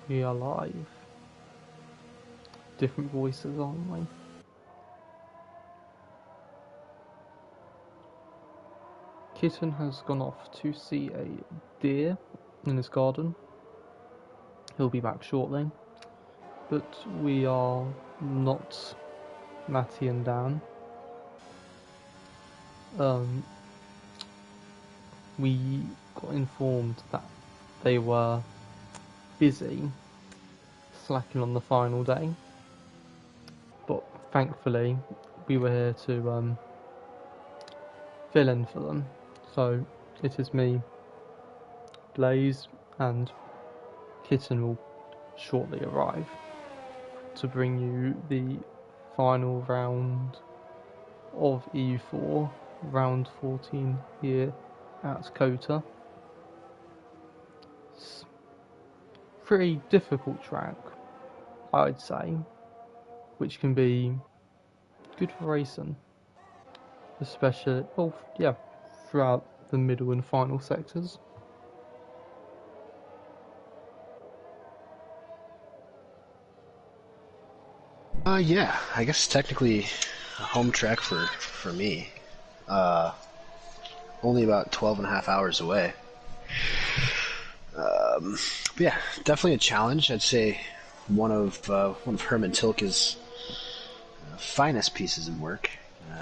We are live. Different voices, aren't we? Kitten has gone off to see a deer in his garden. He'll be back shortly. But we are not Matty and Dan. We got informed that they were busy slacking on the final day. But thankfully, we were here to fill in for them. So it is me, Blaze, and Kitten will shortly arrive to bring you the final round of EU4, round 14 here at Kota. It's a pretty difficult track, I'd say, which can be good for racing, especially, throughout the middle and final sectors. Yeah, I guess technically a home track for me. Only about 12 and a half hours away. But yeah, definitely a challenge. I'd say one of Herman Tilke's finest pieces of work.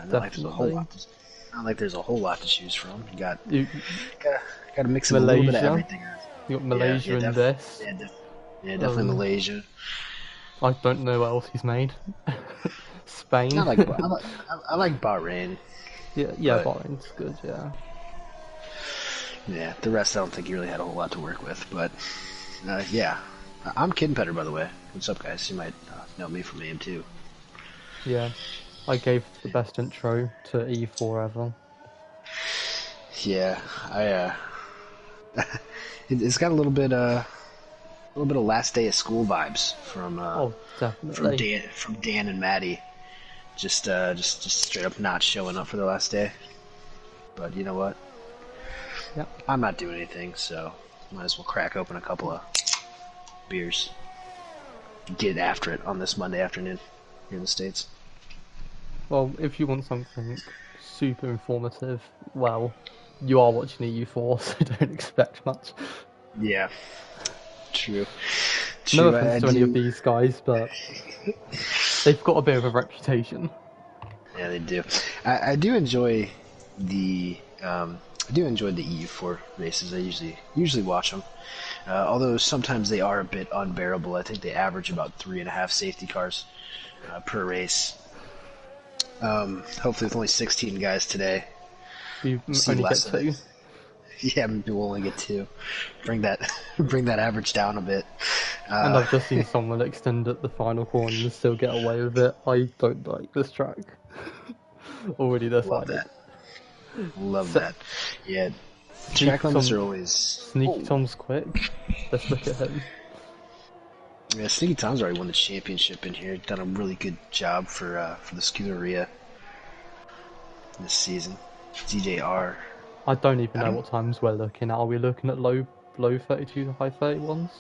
Not like there's a whole lot to choose from. You got to mix in a little bit of everything. You got Malaysia in this. Yeah, definitely Malaysia. I don't know what else he's made. Spain. I like Bahrain. Yeah, Bahrain's good. Yeah. Yeah, the rest I don't think he really had a whole lot to work with, but yeah, I'm Kid Petter, by the way. What's up, guys? You might know me from AM2. Yeah, I gave the best intro to E4 ever. Yeah, it's got a little bit of last day of school vibes from definitely from Dan and Maddie, just straight up not showing up for the last day. But you know what? Yep. I'm not doing anything, so might as well crack open a couple of beers. Get after it on this Monday afternoon here in the States. Well, if you want something super informative, well, you are watching EU4, so don't expect much. Yeah, true. No offense to any of these guys, but they've got a bit of a reputation. Yeah, they do. I do enjoy the EU4 races. I usually watch them. Although sometimes they are a bit unbearable. I think they average about 3.5 safety cars per race. Hopefully with only 16 guys today. You only get 2. Yeah, maybe we'll only get 2. Bring that average down a bit. And I've just seen someone extend at the final corner and still get away with it. I don't like this track. Already decided. Love that. Yeah, track limits are always... Sneaky Tom's quick. Let's look at him. Yeah, Sneaky Tom's already won the championship in here. Done a really good job for the Scuderia this season. DJR. I don't even know what times we're looking at. Are we looking at low 32 to high 31s?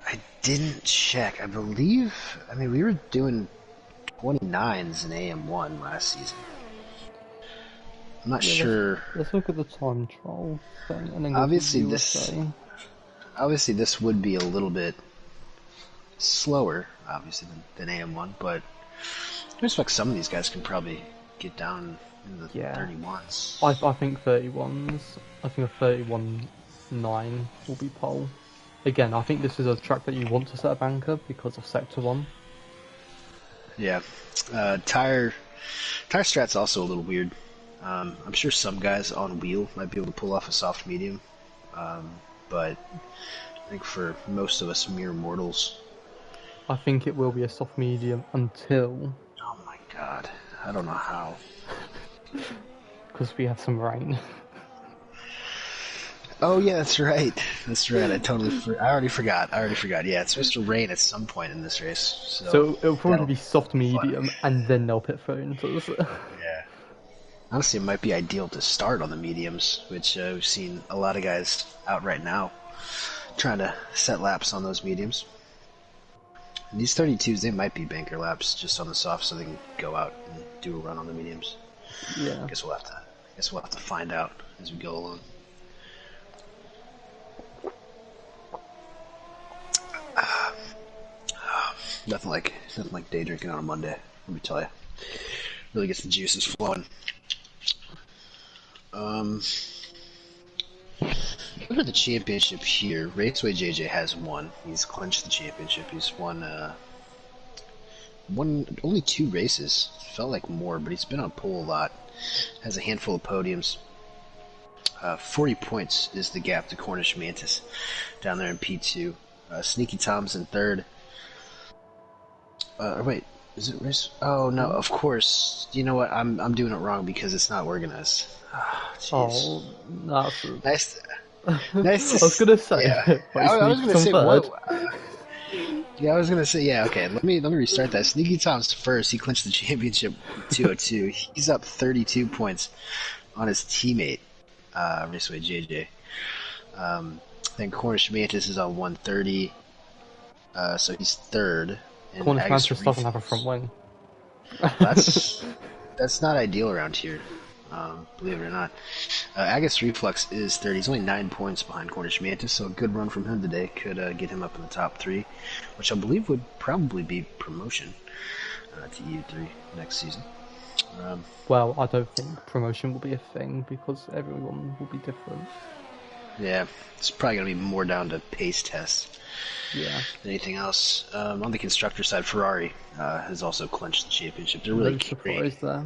I didn't check. I believe... we were doing 29s in AM1 last season. I'm not sure. Let's look at the time trial thing, and then obviously this would be a little bit slower, obviously, than AM1, but I expect some of these guys can probably get down in the 31s. I think 31s. I think a 31.9 will be pole. Again, I think this is a track that you want to set a banker because of Sector 1. Yeah. Tire strat's also a little weird. I'm sure some guys on wheel might be able to pull off a soft medium, but I think for most of us mere mortals... I think it will be a soft medium until... Oh my god, I don't know how. Because we have some rain. Oh yeah, that's right. That's right. I already forgot. Yeah, it's supposed to rain at some point in this race. So it'll probably be soft medium, and then they'll pit through into this. Yeah. Honestly, it might be ideal to start on the mediums, which we've seen a lot of guys out right now trying to set laps on those mediums. And these 32s, they might be banker laps just on the soft, so they can go out and do a run on the mediums. Yeah. Guess we'll have to find out as we go along. Nothing like day drinking on a Monday. Let me tell you, really gets the juices flowing. Look at the championship here. Raceway JJ has won. He's clinched the championship. He's won only 2 races. Felt like more, but he's been on pole a lot. Has a handful of podiums. 40 points is the gap to Cornish Mantis down there in P2. Sneaky Tom's in 3rd. Wait, is it race? Oh no, of course. You know what? I'm doing it wrong because it's not organized. Oh, that's nice. Nice. I was gonna say. Yeah. I was gonna say what? Yeah, I was gonna say yeah. Okay, let me restart that. Sneaky Tom's first. He clinched the championship 202. He's up 32 points on his teammate, Raceway JJ. Then Cornish Mantis is on 130. So he's 3rd. Cornish Mantis doesn't have a front wing. That's not ideal around here, believe it or not. Agus Reflux is 3rd. He's only 9 points behind Cornish Mantis, so a good run from him today could get him up in the top 3, which I believe would probably be promotion to EU3 next season. Well, I don't think promotion will be a thing because everyone will be different. Yeah, it's probably going to be more down to pace tests. Yeah. Than anything else. On the constructor side, Ferrari has also clinched the championship. They're really surprised there.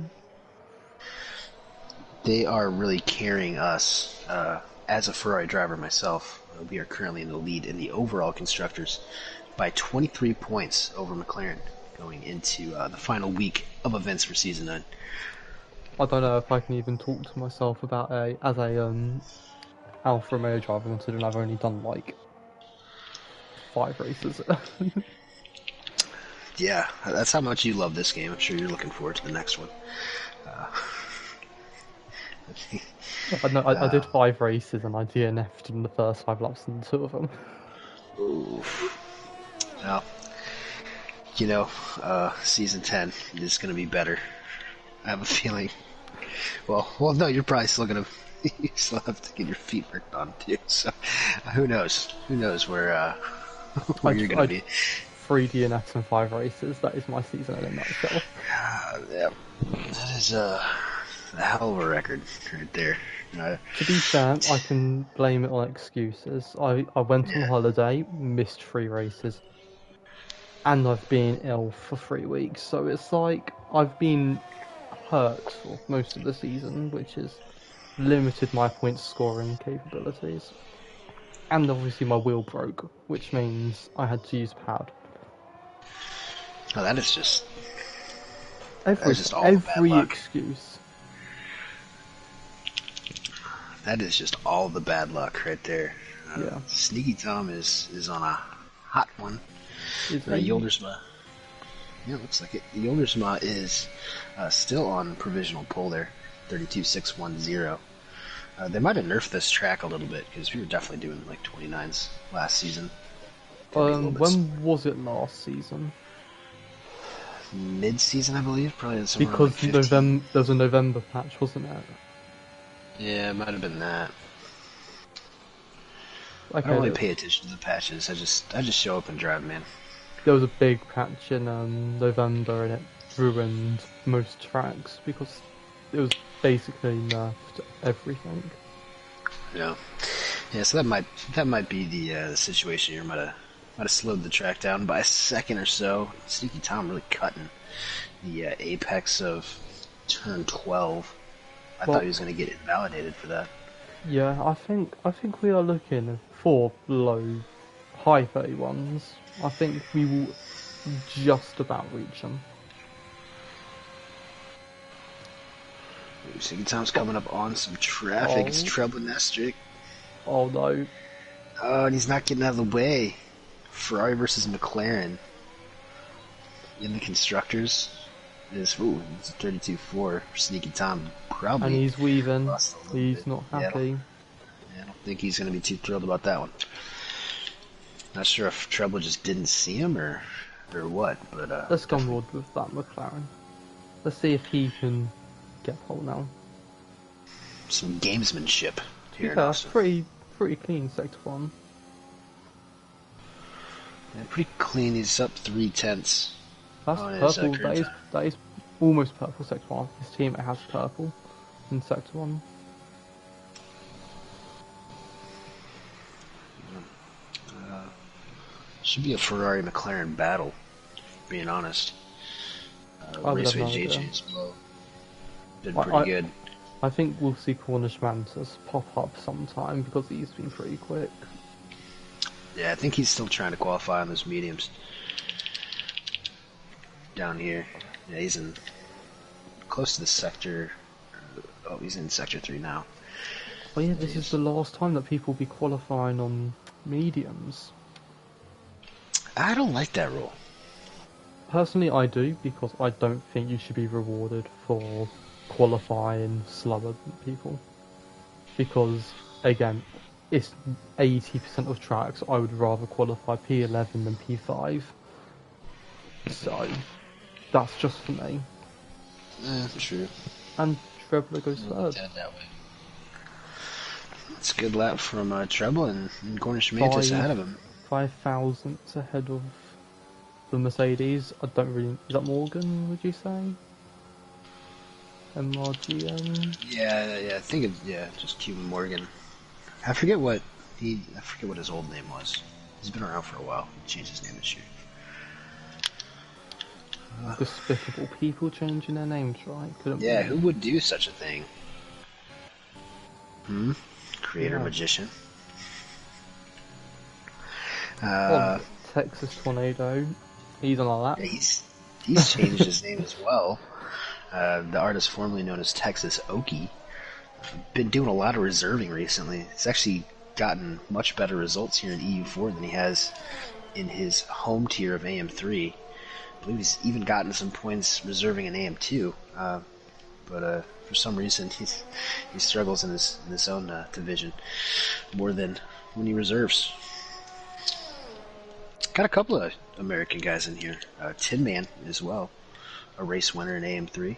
They are really carrying us. As a Ferrari driver myself, we are currently in the lead in the overall constructors by 23 points over McLaren going into the final week of events for Season 9. I don't know if I can even talk to myself about as a Alfa Romeo driver, considering I've only done like 5 races. Yeah, that's how much you love this game. I'm sure you're looking forward to the next one. I did 5 races and I DNF'd in the first 5 laps in 2 of them. Oof. Well, you know, Season 10 is going to be better. I have a feeling. Well, no, you're probably still going to... You still have to get your feet worked on, too. So, who knows? Who knows where you're going to be. 3 DNFs and 5 races. That is my season in a nutshell. Yeah. That is a hell of a record right there. To be fair, I can blame it on excuses. I went on holiday, missed 3 races, and I've been ill for 3 weeks. So it's like I've been hurt for most of the season, which has limited my point scoring capabilities. And obviously my wheel broke, which means I had to use pad. Oh, that is just... Every excuse. That is just all the bad luck right there. Yeah. Sneaky Tom is on a hot one. Yoldersma. Yeah, looks like it. Yoldersma is still on provisional pole there, 32.610. They might have nerfed this track a little bit because we were definitely doing like 29s last season. When was it last season? Mid-season, I believe, probably somewhere because like 15. there was a November patch, wasn't it? Yeah, it might have been that. Okay, I don't really pay attention to the patches. I just show up and drive, man. There was a big patch in November, and it ruined most tracks because it was basically nerfed everything. Yeah. So that might be the situation here. Might have slowed the track down by a second or so. Sneaky Tom really cutting the apex of turn 12. I thought he was going to get invalidated for that. Yeah, I think we are looking for high 31s. I think we will just about reach them. Sneaky Tom's coming up on some traffic. It's Trouble Nestrick. Oh no. Oh, and he's not getting out of the way. Ferrari versus McLaren in the constructors is it's 32-4 for Sneaky Tom. probably. And he's weaving. Lost a little He's bit. not Yeah, happy. I don't think he's going to be too thrilled about that one. Not sure if Treble just didn't see him or what, but Let's go on board with that McLaren. Let's see if he can get pole now. some gamesmanship here in Yeah, Austin. pretty clean sector 1. Yeah, pretty clean. He's up 3/10. That's purple. That is almost purple sector 1. His teammate has purple in sector 1. Should be a Ferrari McLaren battle, being honest. I would have Raceway no idea. JJ's blow. Been pretty good. I think we'll see Cornish Mantis pop up sometime because he's been pretty quick. Yeah, I think he's still trying to qualify on those mediums. Down here. Yeah, he's in close to the sector. Oh, he's in sector 3 now. Oh yeah, this is the last time that people will be qualifying on mediums. I don't like that rule. Personally, I do, because I don't think you should be rewarded for qualifying slower than people. Because, again, it's 80% of tracks, I would rather qualify P11 than P5. So, that's just for me. True. And Trebler goes third. That way. It's a good lap from Treble and Cornish Mantis ahead of him. 5 thousandths ahead of the Mercedes. I don't really... Is that Morgan, would you say? MRGM? Yeah, I think it's, just Cuban Morgan. I forget what his old name was. He's been around for a while. He changed his name this year. Despicable people changing their names, right? Yeah, who would do such a thing? Creator magician. Texas Tornado. He's on a lap. Yeah, he's changed his name as well. The artist formerly known as Texas Okie. Been doing a lot of reserving recently. He's actually gotten much better results here in EU4 than he has in his home tier of AM3. I believe he's even gotten some points reserving in AM2. But for some reason he struggles in his own division more than when he reserves. Got a couple of American guys in here. Tin Man as well, a race winner in AM3,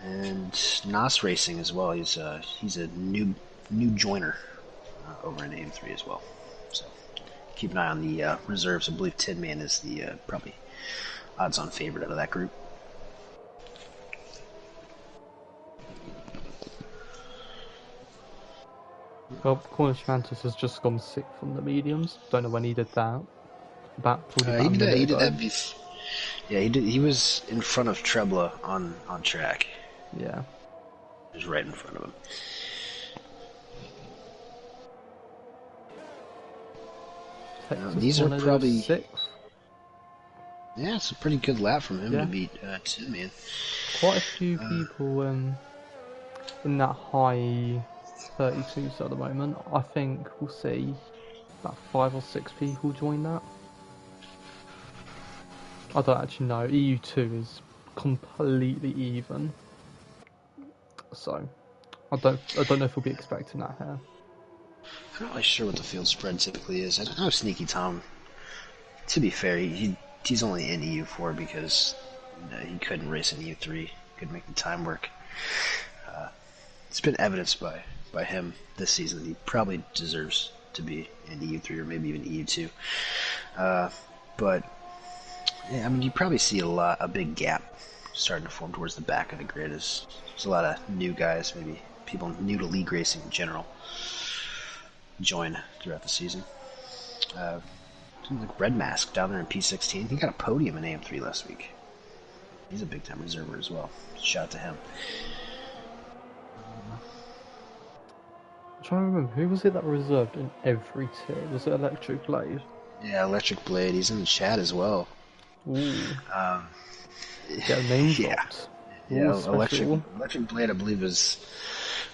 and Nas Racing as well. He's a new joiner over in AM3 as well. So keep an eye on the reserves. I believe Tin Man is the probably odds-on favorite out of that group. Well, Cornish Mantis has just gone 6th on the mediums. Don't know when he did that. He did that before. Yeah, he did. He was in front of Trebla on track. Yeah. He was right in front of him. These are probably 6th. Yeah, it's a pretty good lap from him to beat Tin Man. Quite a few people in that high 32s at the moment. I think we'll see about 5 or 6 people join that. I don't actually know. EU2 is completely even, so I don't know if we'll be expecting that here. I'm not really sure what the field spread typically is. I know Sneaky Tom. To be fair, he's only in EU4 because he couldn't race in EU3. Couldn't make the time work. It's been evidenced by him this season that he probably deserves to be in EU3 or maybe even EU2. But yeah, I mean, you probably see a big gap starting to form towards the back of the grid. There's a lot of new guys, maybe people new to league racing in general, join throughout the season. Like Red Mask down there in P16, he got a podium in AM3 last week. He's a big time reserver as well. Shout out to him. I'm trying to remember, who was it that reserved in every tier? Was it Electric Blade? Yeah, Electric Blade. He's in the chat as well. Ooh. Get a name dropped. Yeah, Electric Blade, I believe, was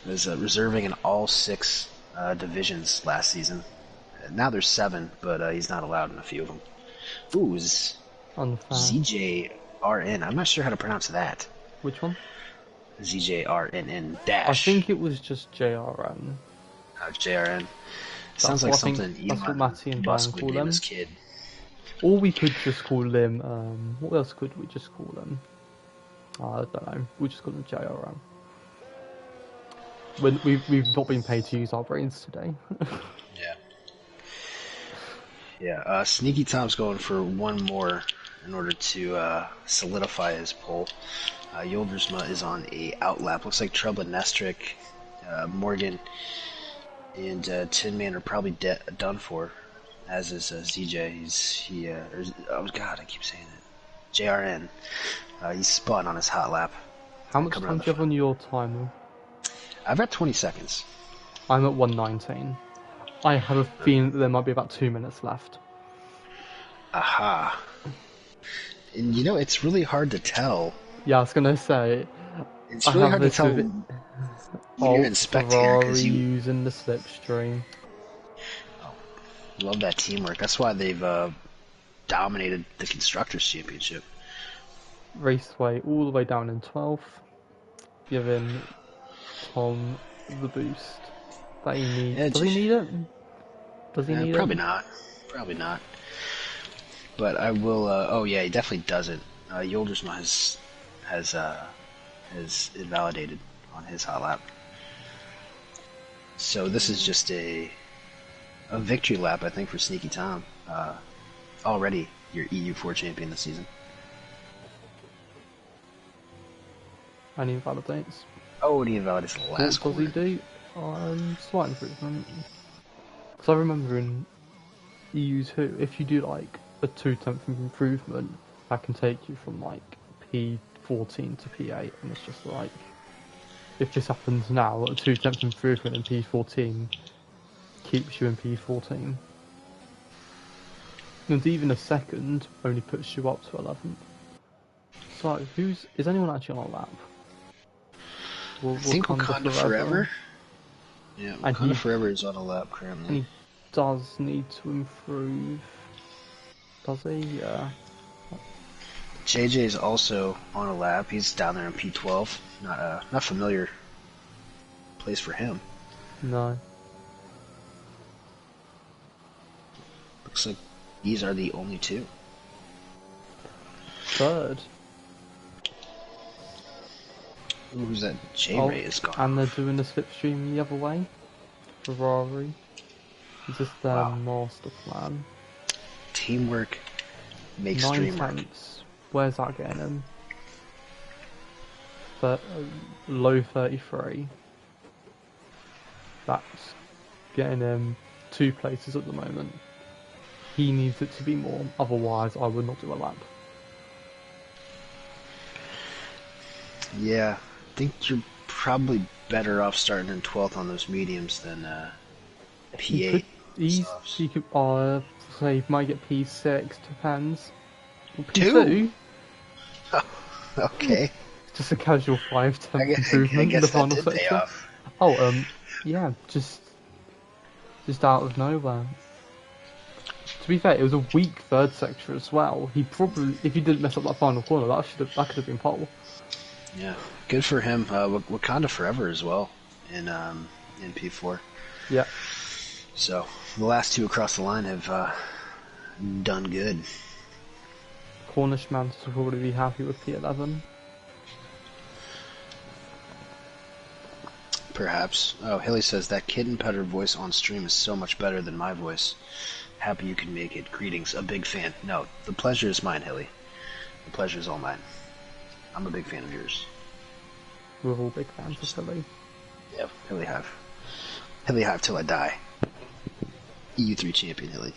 reserving in all 6 divisions last season. Now there's 7, but he's not allowed in a few of them. Ooh, ZJRN. I'm not sure how to pronounce that. Which one? ZJRNN I dash. think it was just JRN. JRN. Sounds like something That's what Elon Matty and Dan Musk would call name them. his kid. Or we could just call him. What else could we just call them? I don't know. We just call them JRN. We've not been paid to use our brains today. Yeah. Yeah. Sneaky Tom's going for one more in order to solidify his pull. Yoldersma is on a outlap. Looks like Trouble and Nestrick, Morgan, and Tin Man are probably done for. As is ZJ. Oh god, I keep saying it. JRN. He's spun on his hot lap. How much time do you have on your timer? I've got 20 seconds. I'm at 1:19. I have a feeling that there might be about 2 minutes left. Aha. And you know, it's really hard to tell. Yeah, I was gonna say. It's really hard to tell when you're in spectator because you using the slipstream. Love that teamwork. That's why they've dominated the Constructors' Championship. Raceway all the way down in 12th, giving Tom the boost that he needs. Yeah, Does he need it? Does he need probably it? not. Probably not. But I will. Oh yeah, he definitely doesn't. Yoldersma has invalidated on his hot lap. So this is just a victory lap, I think, for Sneaky Tom. Already your EU4 champion this season. And he invalidates. Oh, and he invalidates the last What does he do? Slight improvement. Because I remember in EU2, if you do like a 2/10 improvement, that can take you from like P14 to P8, and it's just like, if this happens now, a 2/10 improvement in P14 keeps you in P14. And even a second only puts you up to 11th. So, is anyone actually on a lap? I think Wakanda Forever? Yeah, Wakanda Forever is on a lap currently. And he does need to improve. Does he? Yeah. JJ is also on a lap. He's down there in P12. Not familiar place for him. No. Looks like these are the only two. Third. Ooh, who's that? J-Ray is gone. And they're doing the slipstream the other way. Ferrari. It's just their master plan. Teamwork makes dream work. 9/10. Where's that getting him? Low 33. That's getting him 2 places at the moment. He needs it to be more, otherwise I would not do a lap. Yeah, I think you're probably better off starting in 12th on those mediums than P8. He could say he might get P6, depends. Well, P2? Okay. Just a casual 5/10 improvement in the final section. Yeah, just out of nowhere. To be fair, it was a weak third sector as well. He probably, if he didn't mess up that final corner, that could have been pole. Yeah, good for him. Wakanda Forever as well in P4. Yeah. So the last two across the line have done good. Cornishman will probably be happy with P11. Perhaps. Oh, Hilly says that kitten petter voice on stream is so much better than my voice. Happy you can make it. Greetings, a big fan. No, the pleasure is mine, Hilly. The pleasure is all mine. I'm a big fan of yours. We're all big fans of Hilly. Yeah, Hilly Hive. Hilly Hive till I die. EU3 champion Hilly.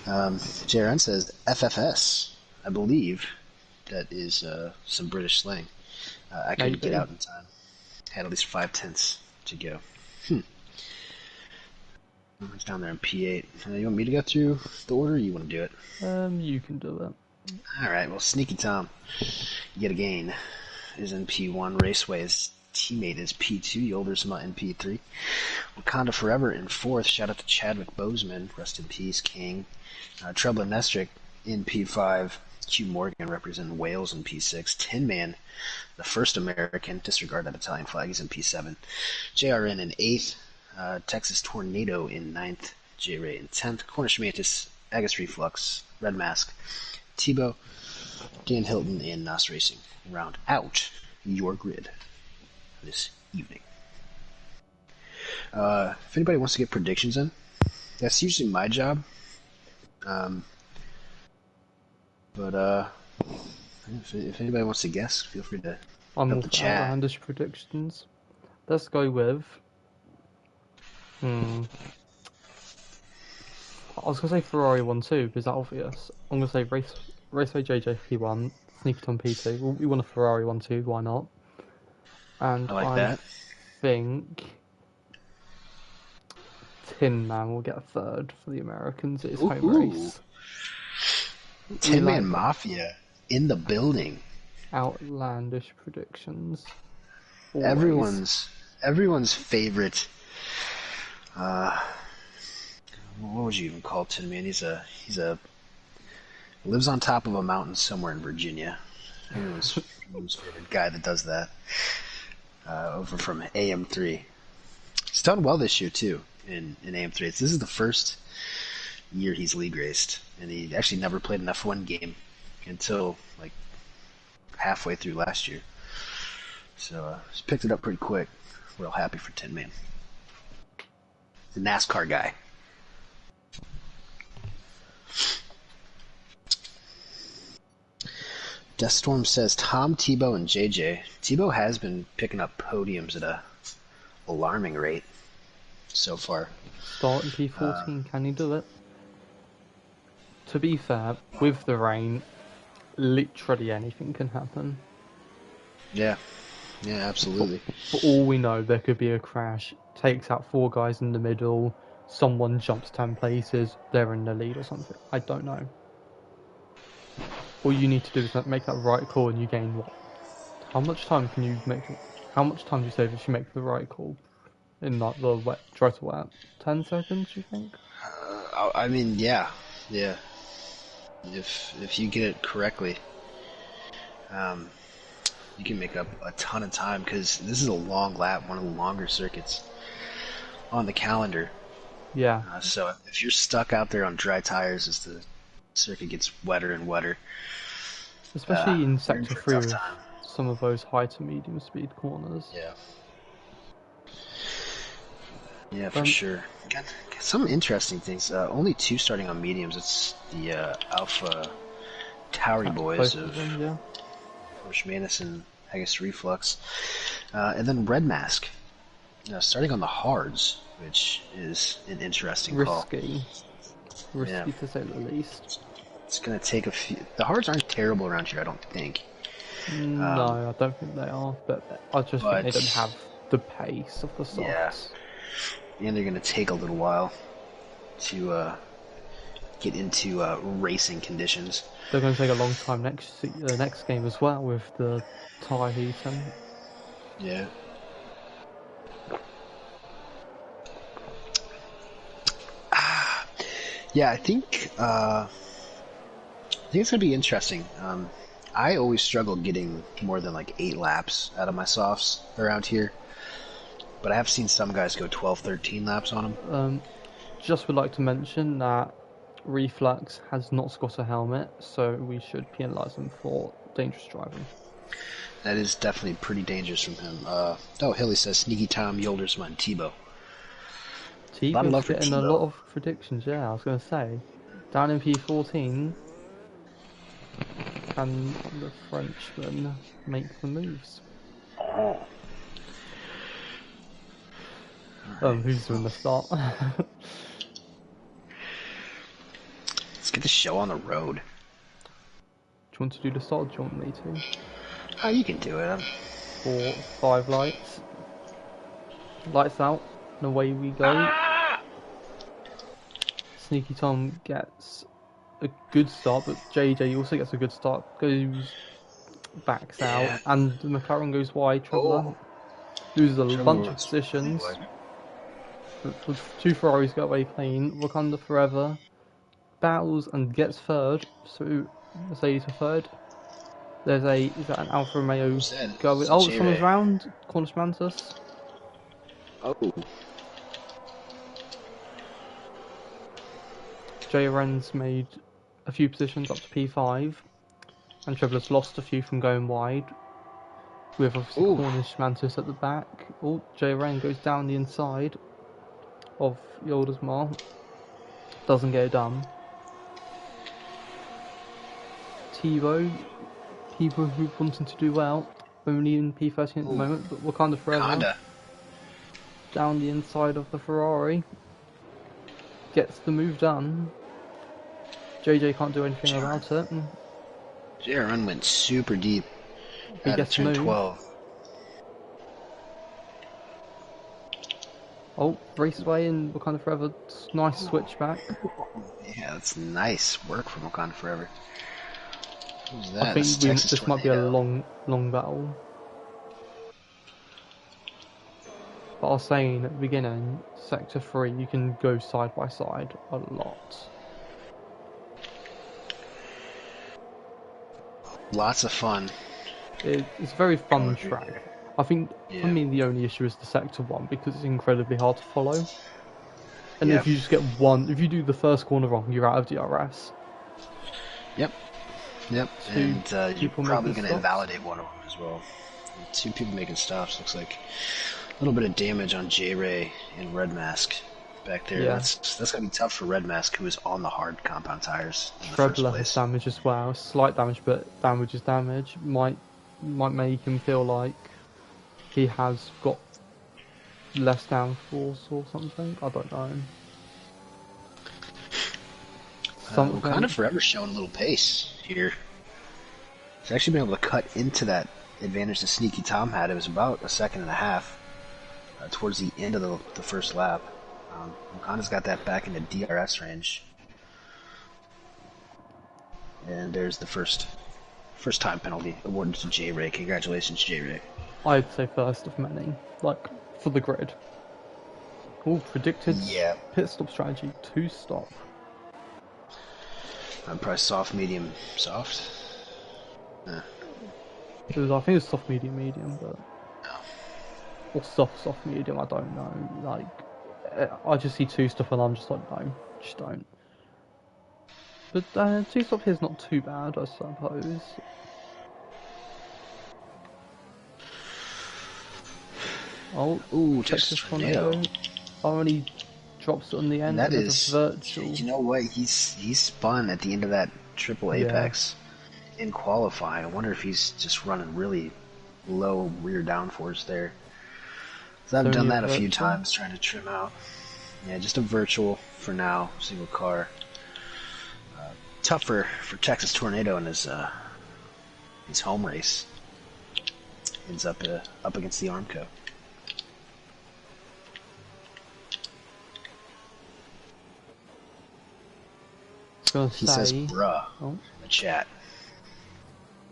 JRN says FFS. I believe that is some British slang. I couldn't get out in time. Had at least 5/10 to go. It's down there in P8. You want me to go through the order, or you want to do it? You can do it. Alright, well, Sneaky Tom, yet again, is in P1. Raceway, his teammate is P2. Yoldersma in P3. Wakanda Forever in 4th. Shout out to Chadwick Bozeman. Rest in peace, King. Trouble and Nestrick in P5. Q Morgan representing Wales in P6. Tin Man, the first American, disregard that Italian flag, he's in P7. JRN in 8th. Texas Tornado in 9th. J-Ray in 10th. Cornish Mantis, Agus Reflux, Red Mask, Tebow, Dan Hilton, and Nos Racing round out your grid this evening. If anybody wants to get predictions in, that's usually my job. But if anybody wants to guess, feel free to I'm help all the for chat. outlandish predictions. Let's go with. I was gonna say Ferrari 1-2 because that's obvious. I'm gonna say Raceway JJ P1, Sneaky Tom P2. We want a Ferrari 1-2. Why not? And I like that. think Tin Man will get a third for the Americans. It's home race. Tin Man Mafia in the building. Outlandish predictions. Always. Everyone's favorite. What would you even call Tin Man? He's a lives on top of a mountain somewhere in Virginia. Everyone's favorite guy that does that. Over from AM3. He's done well this year too in AM3. This is the first year he's league raced, and he actually never played an F1 game until like halfway through last year. So he's picked it up pretty quick. Real happy for Tin Man. The NASCAR guy. Deathstorm says Tom, Tebow, and JJ. Tebow has been picking up podiums at a alarming rate so far. Starting P14, can he do it? To be fair, with the rain, literally anything can happen. Yeah, absolutely. For all we know, there could be a crash, takes out 4 guys in the middle, someone jumps 10 places, they're in the lead or something. I don't know. All you need to do is make that right call and you gain what? How much time can you make? How much time do you save if you make the right call? In like the wet, dry to wet? 10 seconds, you think? I mean, yeah. If you get it correctly, you can make up a ton of time because this is a long lap, one of the longer circuits on the calendar. Yeah. So if you're stuck out there on dry tires as the circuit gets wetter and wetter, especially in sector 3, time. Some of those high to medium speed corners. Yeah, for sure. Got some interesting things. Only 2 starting on mediums. It's the Alpha Tauri boys of Cornish Mantis and Agus Reflux. And then Red Mask starting on the hards, which is an interesting call. Risky to say the least. It's going to take a few... The hards aren't terrible around here, I don't think. No, I don't think they are, but I just think they don't have the pace of the softs. Yeah. And they're going to take a little while to get into racing conditions. They're going to take a long time next game as well with the tyre heating. Yeah. Yeah, I think it's going to be interesting. I always struggle getting more than like 8 laps out of my softs around here. But I have seen some guys go 12, 13 laps on them. Just would like to mention that Reflux has not got a helmet, so we should penalise him for dangerous driving. That is definitely pretty dangerous from him. Hilly says Sneaky Tom, Yoldersman, Tebow. Tebow's getting a lot of predictions, yeah, I was going to say. Down in P14, can the Frenchman make the moves? Who's doing the start? Let's get the show on the road. Do you want to do the start or do you want me to? Oh, you can do it. 4, 5 lights. Lights out, and away we go. Sneaky Tom gets a good start, but JJ also gets a good start. Backs out, and the McLaren goes wide. Troubler loses a bunch of positions. But 2 Ferraris go away clean. Wakanda forever. Battles and gets third. So Mercedes for third. There's is that an Alfa Romeo Who's that? going? It's Oh, J-Ray. someone's round. Cornish Mantis. Oh. JRN's made a few positions up to P5, and Traveller's lost a few from going wide. With obviously Ooh. Cornish Mantis at the back. Oh, JRN goes down the inside of Yildiz doesn't get it done. Tebow, people who wanted to do well, only in P13 at the moment, but Wakanda forever. Wakanda. Down the inside of the Ferrari, gets the move done. JJ can't do anything about it. JRN went super deep He out of gets the turn move. 12. Oh, Raceway and Wakanda forever, nice switchback. Yeah, that's nice work from Wakanda Forever. Who's that? I think That's Texas this might be a Tornado. long battle. But I was saying at the beginning, Sector 3, you can go side by side a lot. Lots of fun. It's a very fun track. I think, for me, the only issue is the Sector 1, because it's incredibly hard to follow. And if you just get if you do the first corner wrong, you're out of DRS. Yep. And you're probably going to invalidate one of them as well. Two people making stops. Looks like a little bit of damage on J-Ray and Red Mask back there. Yeah. That's going to be tough for Red Mask, who is on the hard compound tires in the first Trebler place. has damage as well. Slight damage, but damage is damage. Might make him feel like he has got less downforce or something. I don't know. Kind of forever showing a little pace here. He's actually been able to cut into that advantage that Sneaky Tom had. It was about a second and a half towards the end of the first lap. Wakanda's got that back into DRS range. And there's the first time penalty awarded to J-Ray. Congratulations, J-Ray. I'd say first of many, like, for the grid. Oh, predicted pit stop strategy, 2-stop. I'm probably soft, medium, soft. I think it was soft, medium, but... Or soft, medium, I don't know. Like, I just see 2-stop and I'm just like, no, just don't. But 2-stop here's not too bad, I suppose. Oh, ooh, Texas Tornado. Only drops it on the end. And that is virtual. You know what? He spun at the end of that triple apex in qualifying. I wonder if he's just running really low rear downforce there. So I've done that a few times, trying to trim out. Yeah, just a virtual for now, single car. Tougher for Texas Tornado in his home race. Ends up against the Armco. He says bruh in the chat.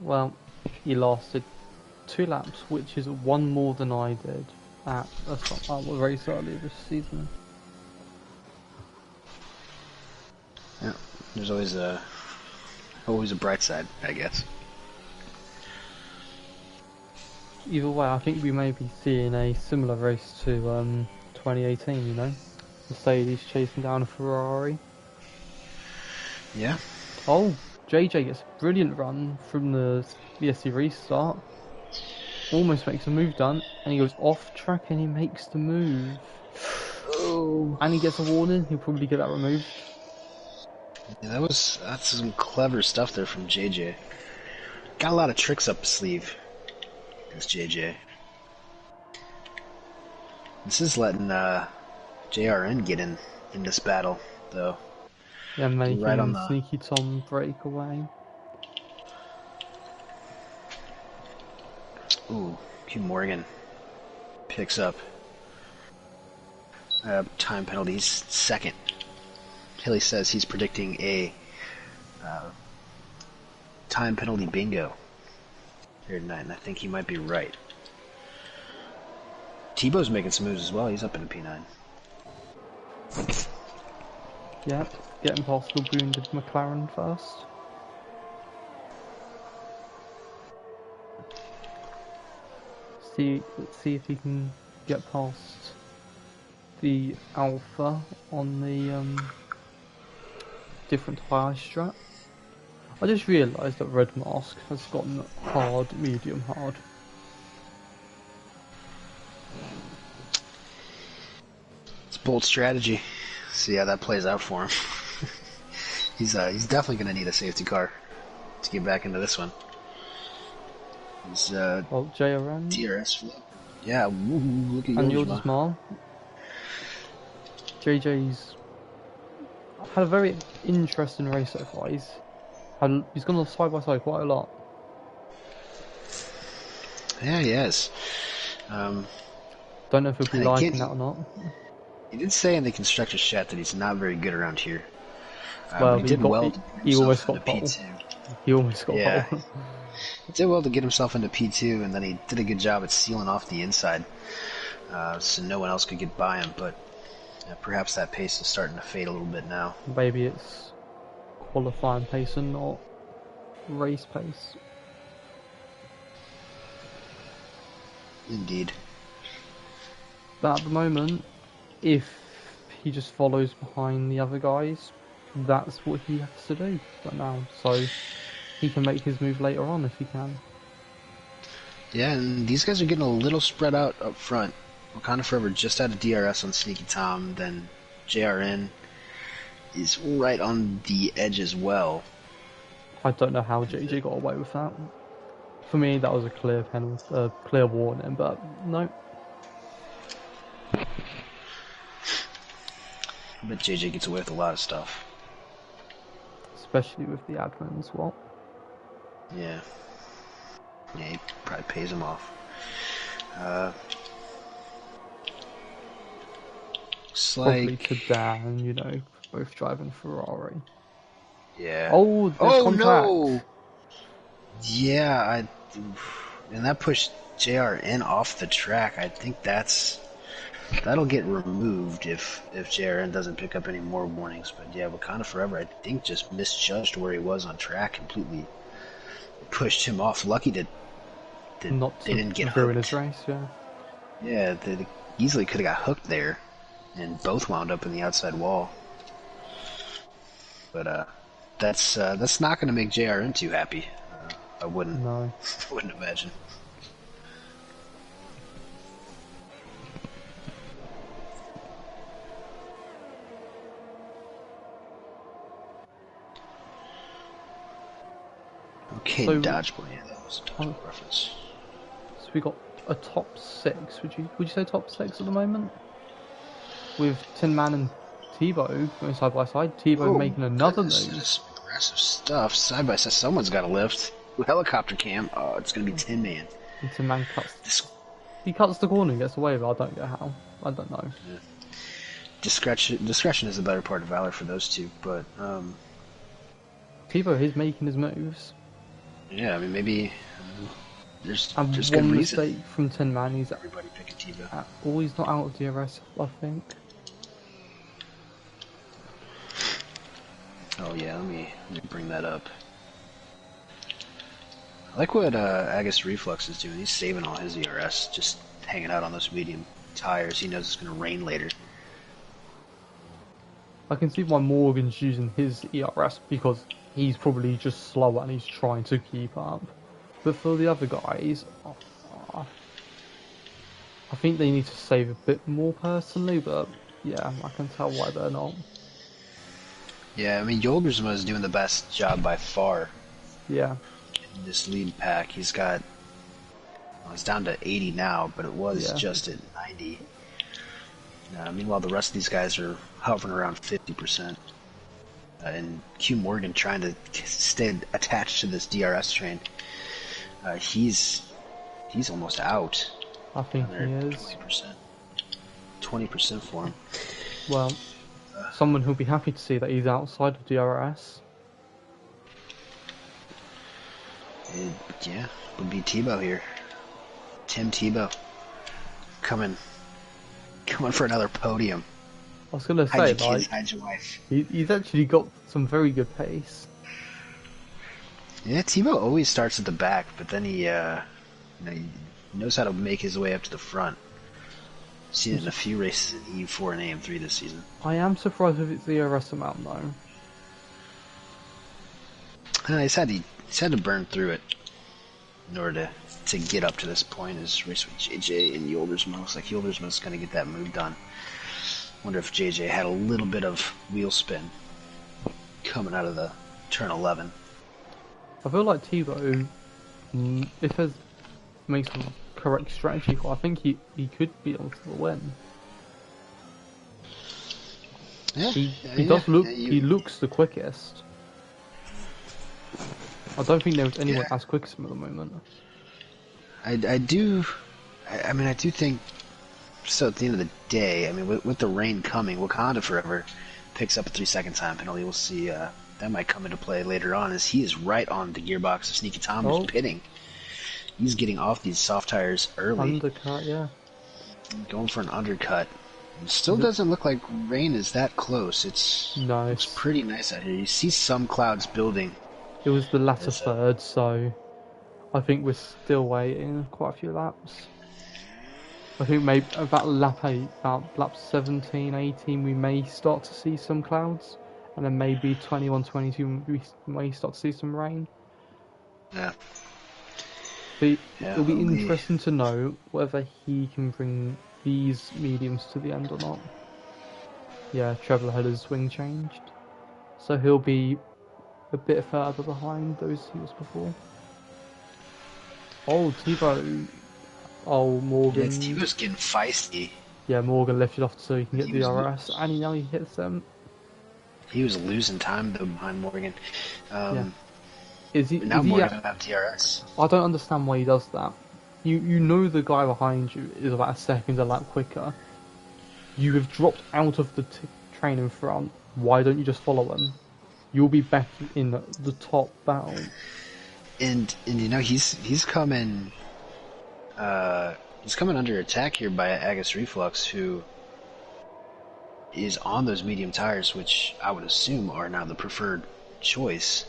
Well, he lasted 2 laps, which is 1 more than I did at a race earlier this season. Yeah, there's always a bright side, I guess. Either way, I think we may be seeing a similar race to 2018, you know? Mercedes chasing down a Ferrari. Yeah. Oh, JJ gets a brilliant run from the VSC restart. Almost makes a move done, and he goes off track and he makes the move. Oh. And he gets a warning, he'll probably get that removed. Yeah, that's some clever stuff there from JJ. Got a lot of tricks up his sleeve. This JJ. This is letting JRN get in this battle, though. Yeah, making right on Sneaky Tom break away. Ooh, Q Morgan picks up time penalties. Second. Hilly says he's predicting a time penalty bingo here tonight, and I think he might be right. Tebow's making some moves as well. He's up in a P9. Yep, getting past the wounded McLaren first. Let's see if he can get past the Alpha on the different high strat. I just realised that Red Mask has gotten hard, medium, hard. It's bold strategy. See how that plays out for him. He's definitely going to need a safety car to get back into this one. He's well, JRN. DRS flow. Yeah, look at and yours, yours as well. JJ's had a very interesting race so far. He's gone side by side quite a lot. Yeah, he has. Don't know if he'll be liking that or not. He did say in the constructor's chat that he's not very good around here. Well, he did well. He almost got pole. He almost got pole. He did well to get himself into P2, and then he did a good job at sealing off the inside, so no one else could get by him. But perhaps that pace is starting to fade a little bit now. Maybe it's qualifying pace and not race pace. Indeed. But at the moment, if he just follows behind the other guys, that's what he has to do right now. So he can make his move later on if he can. Yeah, and these guys are getting a little spread out up front. Wakanda Forever just out of DRS on Sneaky Tom, then JRN is right on the edge as well. I don't know how JJ got away with that. For me, that was a clear penalty, clear warning, but no. But JJ gets away with a lot of stuff. Especially with the admin as well. Yeah. Yeah, he probably pays him off. Looks Probably like... to Dan, you know, both driving Ferrari. Yeah. Oh, contact. No! Yeah, and that pushed JRN off the track. I think that'll get removed if JRN doesn't pick up any more warnings. But yeah, Wakanda Forever, I think, just misjudged where he was on track completely. Pushed him off. Lucky they didn't get ruin hooked. His race, yeah. Yeah, they easily could have got hooked there, and both wound up in the outside wall. But that's not going to make JRN too happy. I wouldn't. No. I wouldn't imagine. Okay, So, Dodgeball. Yeah, that was a Dodgeball reference. So we got a top 6. Would you say top 6 at the moment? With Tin Man and Tebow going side by side. Tebow making another move. Some aggressive stuff. Side by side. Someone's got to lift. Helicopter cam. Oh, it's going to be Tin Man. And Tin Man cuts. He cuts the corner and gets away, but I don't get how. I don't know. Yeah. Discretion is the better part of valor for those two, but Tebow, he's making his moves. Yeah, I mean, maybe there's one good mistake reason. from Tin Man, he's Everybody picking Tebow. he's not out of DRS, I think. Oh yeah, let me bring that up. I like what Agus Reflux is doing. He's saving all his ERS, just hanging out on those medium tires. He knows it's going to rain later. I can see why Morgan's using his ERS because he's probably just slower and he's trying to keep up. But for the other guys, I think they need to save a bit more personally, but yeah, I can tell why they're not. Yeah, I mean, Yolgersma is doing the best job by far. Yeah. In this lead pack, he's got... Well, it's down to 80 now, but it was just at 90. Meanwhile, the rest of these guys are hovering around 50%. And Q Morgan trying to stay attached to this DRS train. He's almost out. I think he is. 20%. 20% for him. Well, someone who'll be happy to see that he's outside of DRS. Yeah, would be Tebow here. Tim Tebow. Coming for another podium. I was gonna say, hide your kids, hide your wife. He's actually got some very good pace. Yeah, Tebow always starts at the back, but then he He knows how to make his way up to the front. Seen it in a few races in EU4 and AM3 this season. I am surprised if it's the ERS amount though. He's had to burn through it in order to get up to this point. His race with JJ and Yoldersma. Looks like Yoldersma's going to get that move done. Wonder if JJ had a little bit of wheel spin coming out of the turn 11. I feel like Tebow, if there's makes some correct strategy, I think he could be on to the win. Yeah, he does look. He looks the quickest. I don't think there's anyone as quick as him at the moment. I do think. So at the end of the day, I mean, with the rain coming, Wakanda Forever picks up a 3-second time penalty. We'll see. That might come into play later on, as he is right on the gearbox of Sneaky Tom, who's pitting. He's getting off these soft tires early. Undercut, yeah. Going for an undercut. It still doesn't look like rain is that close. It's pretty nice out here. You see some clouds building. It was the latter third, so I think we're still waiting quite a few laps. I think maybe about lap 8, about lap 17, 18, we may start to see some clouds. And then maybe 21, 22, we may start to see some rain. Yeah. It'll be interesting to know whether he can bring these mediums to the end or not. Yeah, Trevor had his swing changed. So he'll be a bit further behind those he was before. Oh, Tebow. Oh, Morgan. Yeah, Tebow's getting feisty. Yeah, Morgan lifted off so he can get the RS, and now he hits them. He was losing time though behind Morgan. Morgan have DRS. I don't understand why he does that. You know the guy behind you is about a second a lap quicker. You have dropped out of the train in front. Why don't you just follow him? You'll be back in the top battle. And you know he's coming. He's coming under attack here by Agus Reflux, who is on those medium tires, which I would assume are now the preferred choice.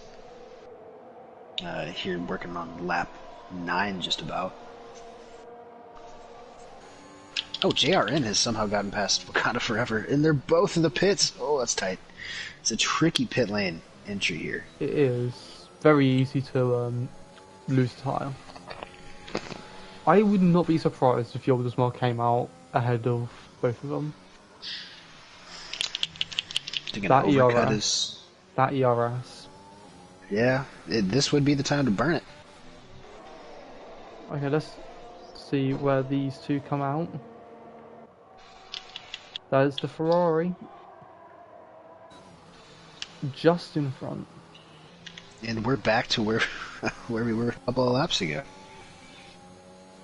Here working on lap 9 just about. Oh, JRN has somehow gotten past Wakanda Forever, and they're both in the pits. Oh, that's tight. It's a tricky pit lane entry here. It is very easy to lose tire. I would not be surprised if Yoldersma came out ahead of both of them. That ERS. Yeah, this would be the time to burn it. Okay, let's see where these two come out. That is the Ferrari. Just in front. And we're back to where we were a couple of laps ago.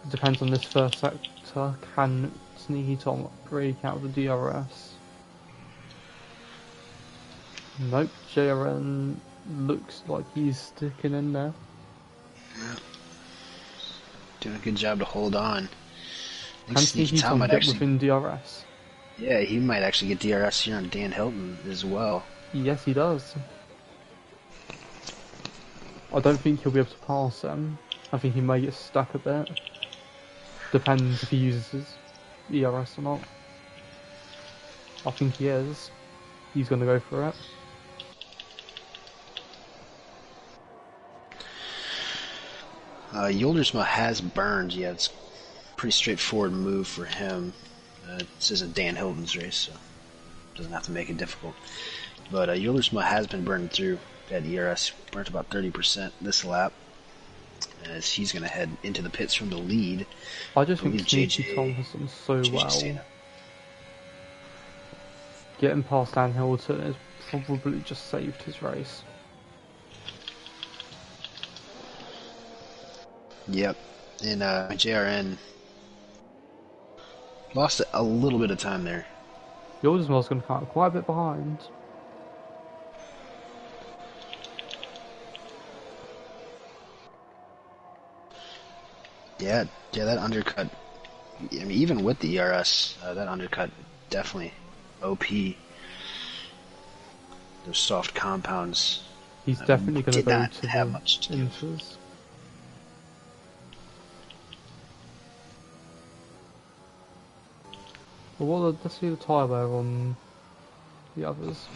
Depends on this first sector. Can Sneaky Tom break out of the DRS? Nope, JRN looks like he's sticking in there. Yeah. Doing a good job to hold on. Can Sneaky Tom get within DRS? Yeah, he might actually get DRS here on Dan Hilton as well. Yes, he does. I don't think he'll be able to pass him. I think he may get stuck a bit. Depends if he uses his ERS or not. I think he is. He's going to go for it. Yoldersma has burned. Yeah, it's a pretty straightforward move for him. This isn't Dan Hilton's race, so doesn't have to make it difficult. But Yoldersma has been burned through that ERS. Burnt about 30% this lap, as he's going to head into the pits from the lead. I just think Sneaky Tom has done so well. Getting past Dan Hilton has probably just saved his race. Yep, and JRN lost a little bit of time there. Yoldersma's going to come quite a bit behind. Yeah, that undercut. I mean, even with the ERS, that undercut definitely OP. Those soft compounds. He's definitely going to go to have much to inters. Well, let's see the tyre wear on the others.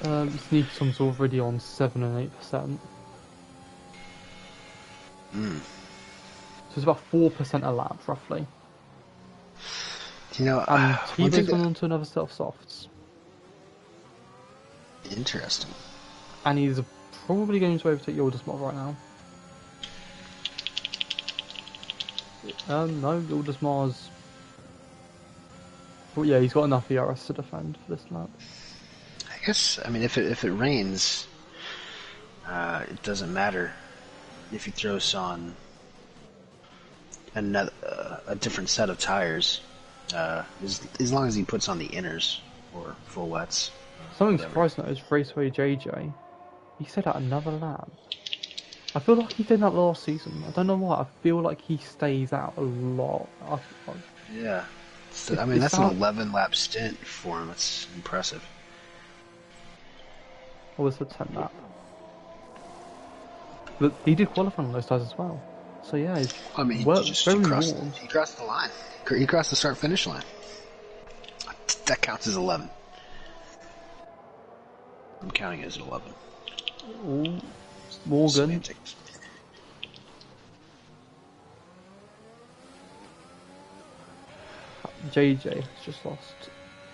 Sneakson's already on 7 and 8%. Mm. So it's about 4% a lap, roughly. You know, And one thing Tebow's gone on to another set of softs. interesting. And he's probably going to overtake Yildismar right now. No, Yildismar's... Well, yeah, he's got enough ERS to defend for this lap. I guess, I mean, if it rains, it doesn't matter if he throws on a different set of tires, as long as he puts on the inners or full wets. Something surprising though is Raceway JJ. He said at another lap. I feel like he did that last season. I don't know why. I feel like he stays out a lot. Yeah. I mean, that's an 11 lap stint for him. That's impressive. I was at 10 lap. But he did qualify on those tires as well. So yeah, he's he crossed the line. He crossed the start-finish line. That counts as 11. I'm counting it as 11. Ooh, Morgan. Semantics. JJ has just lost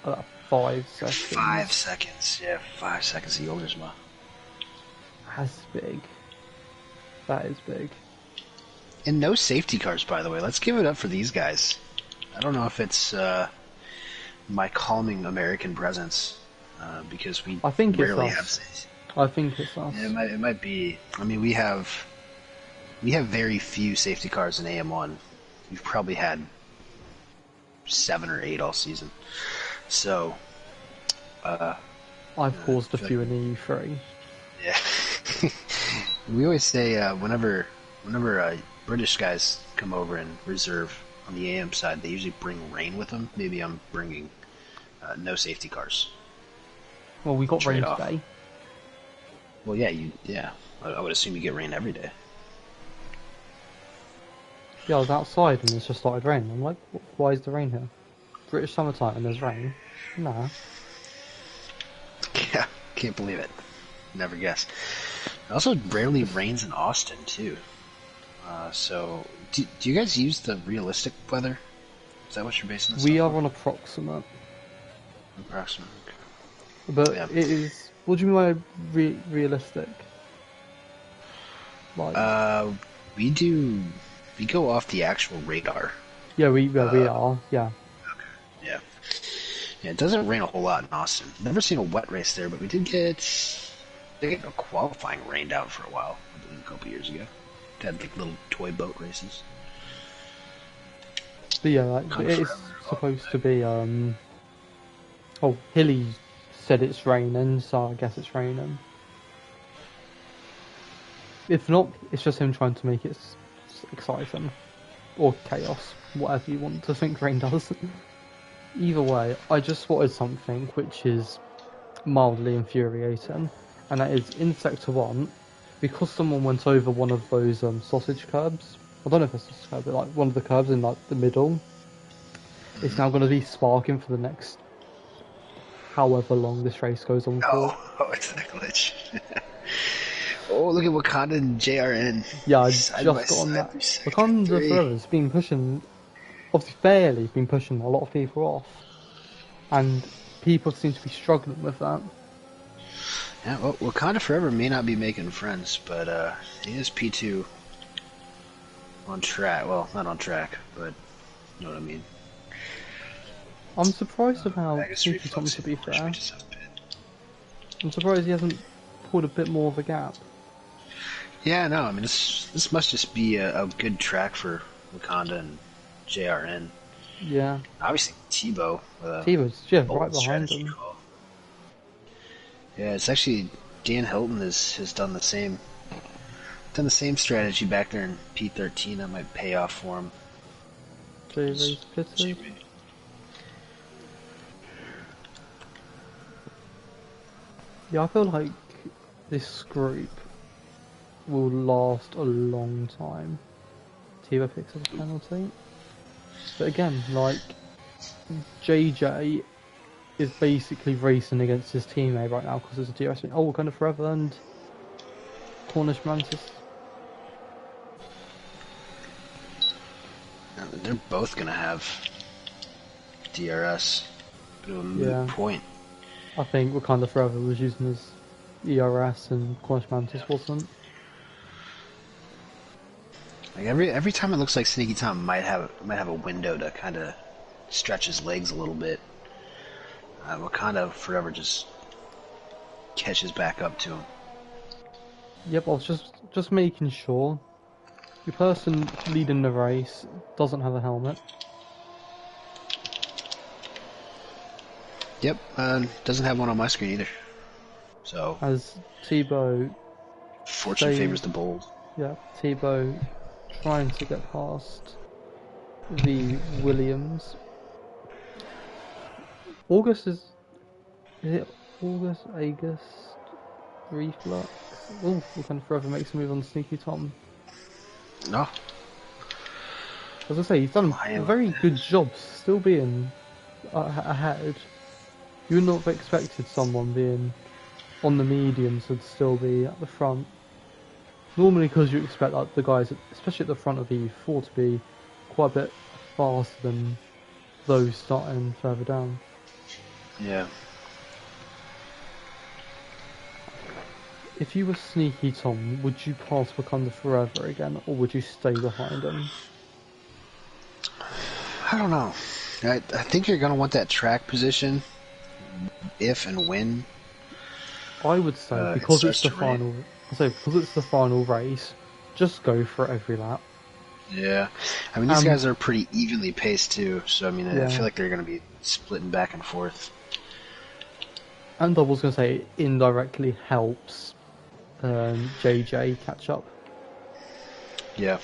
about 5 seconds. 5 seconds, yeah, 5 seconds of Yildismar. That's big. That is big. And no safety cars, by the way. Let's give it up for these guys. I don't know if it's my calming American presence, because we rarely have safety. I think it's us. Yeah, it might be. I mean, we have very few safety cars in AM1. We've probably had 7 or 8 all season. So, I've caused a few in EU3. Yeah. We always say whenever British guys come over and reserve on the AM side, they usually bring rain with them. Maybe I'm bringing no safety cars. Well, we got rain today. Well, yeah. I would assume you get rain every day. Yeah, I was outside and it's just started raining. I'm like, why is the rain here? British summertime and there's rain? Nah. Yeah, can't believe it. Never guess. It also rarely rains in Austin, too. So, do you guys use the realistic weather? Is that what you're basing this on? We are on approximate. Approximate. Okay. But yeah. It is... What do you mean by realistic? Like... We go off the actual radar. Yeah, we are, yeah. Okay, yeah. Yeah, it doesn't rain a whole lot in Austin. Never seen a wet race there, but we did get a qualifying rained out for a while, I believe a couple years ago. Had like little toy boat races. But yeah, like, it's supposed to be, Oh, Hilly said it's raining, so I guess it's raining. If not, it's just him trying to make it exciting. Or chaos, whatever you want to think rain does. Either way, I just spotted something which is mildly infuriating, and that is in Sector 1, because someone went over one of those sausage curbs. I don't know if it's a sausage curb, but like one of the curbs in like the middle. It's now going to be sparking for the next however long this race goes on for. Oh, it's a glitch. Oh, look at Wakanda and JRN. Yeah, I just got on that. Wakanda Forever's been pushing, obviously fairly been pushing a lot of people off, and people seem to be struggling with that. Yeah, well, Wakanda Forever may not be making friends, but he is P2 on track. Well, not on track, but you know what I mean. I'm surprised about Sneaky Tom, to be fair. I'm surprised he hasn't pulled a bit more of a gap. Yeah, no, I mean, this must just be a good track for Wakanda and JRN. Yeah. Obviously, Tebow. Tebow's right behind him. Call. Yeah, it's actually Dan Hilton has done the same strategy back there in P13. That might pay off for him. JV's pitted. Yeah, I feel like this group will last a long time. Tebow picks up a penalty. But again, like, JJ is basically racing against his teammate right now because there's a DRS. Oh, Wakanda Forever and Cornish Mantis. They're both gonna have DRS. Bit of a moot point. I think Wakanda Forever was using his ERS and Cornish Mantis wasn't. Like every time it looks like Sneaky Tom might have a window to kind of stretch his legs a little bit. Wakanda Forever just catches back up to him. Yep, I was just making sure. The person leading the race doesn't have a helmet. Yep, doesn't have one on my screen either. So as Tebow, fortune favors the bold. Yeah, Tebow trying to get past the Williams. August Reflux. Oh, we can forever makes a move on Sneaky Tom. No. As I say, he's done a very good job still being ahead. You would not have expected someone being on the mediums to still be at the front. Normally, because you expect like, the guys, especially at the front of EU4, to be quite a bit faster than those starting further down. Yeah. If you were Sneaky Tom, would you pass Wakanda Forever again, or would you stay behind him? I don't know. I think you're going to want that track position if and when. I would say because it's the final. I say because it's the final race, just go for it every lap. Yeah, I mean these guys are pretty evenly paced too, so I mean I feel like they're going to be splitting back and forth. And I was going to say it indirectly helps JJ catch up. Yeah.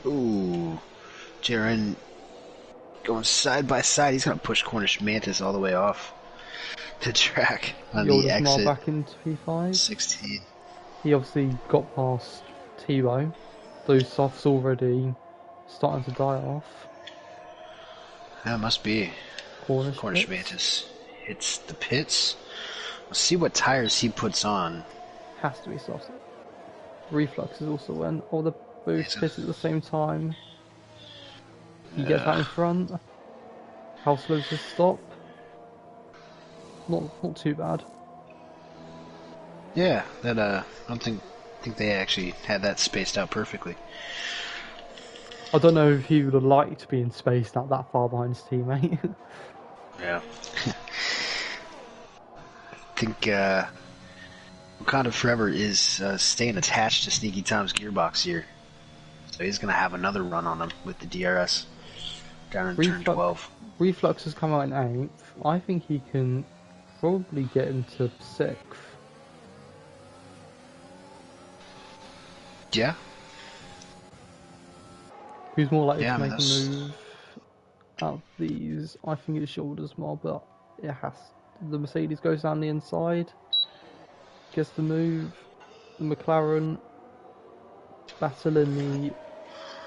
Ooh, Jaren going side by side. He's going to push Cornish Mantis all the way off the track on the exit. Back into P5. 16. He obviously got past Tebow. Those softs already starting to die off. That must be. Cornish Mantis hits the pits. Let's see what tires he puts on. Has to be soft. Reflux is also in. All the both pits at the same time. He gets that in front. How slow does this stop? Not too bad. Yeah, that I don't think they actually had that spaced out perfectly. I don't know if he would have liked being spaced out that far behind his teammate. Yeah. I think Wakanda Forever is staying attached to Sneaky Tom's gearbox here. So he's going to have another run on him with the DRS down in turn 12. Reflux has come out in 8th. I think he can probably get into 6th. Yeah. Who's more likely to make a move out of these? I think it's Shoulders more, but it has. The Mercedes goes down the inside, gets the move. The McLaren battling the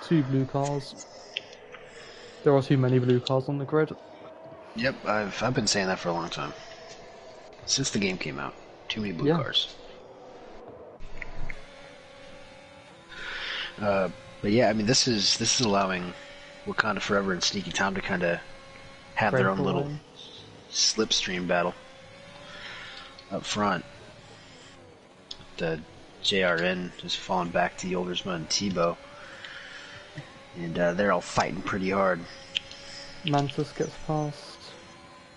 two blue cars. There are too many blue cars on the grid. Yep, I've been saying that for a long time. Since the game came out. Too many blue cars. But yeah, I mean this is allowing Wakanda Forever and Sneaky Tom to kind of have their own little slipstream battle up front. The JRN is falling back to Yoldersma and Tebow, and they're all fighting pretty hard. Mantis gets past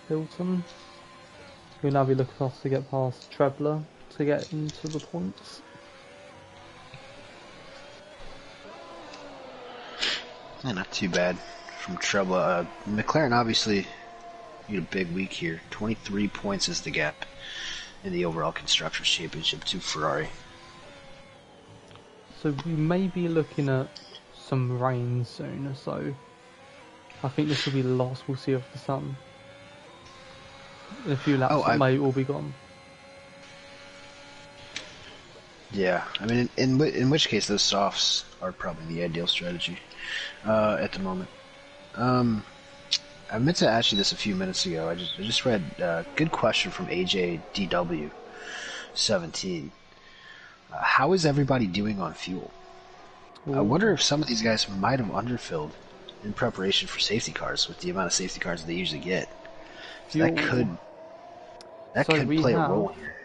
Hilton. We'll now be looking to get past Trebler to get into the points. Yeah, not too bad from Trebler. McLaren obviously had a big week here. 23 points is the gap in the overall Constructors' Championship to Ferrari. So we may be looking at some rain soon, so I think this will be the last we'll see of the sun. In a few laps it may all be gone. Yeah, I mean, in which case those softs are probably the ideal strategy at the moment. I meant to ask you this a few minutes ago. I just read a good question from AJDW17. How is everybody doing on fuel? Ooh. I wonder if some of these guys might have underfilled in preparation for safety cars with the amount of safety cars they usually get. So Fuel. that So could we play a have role here.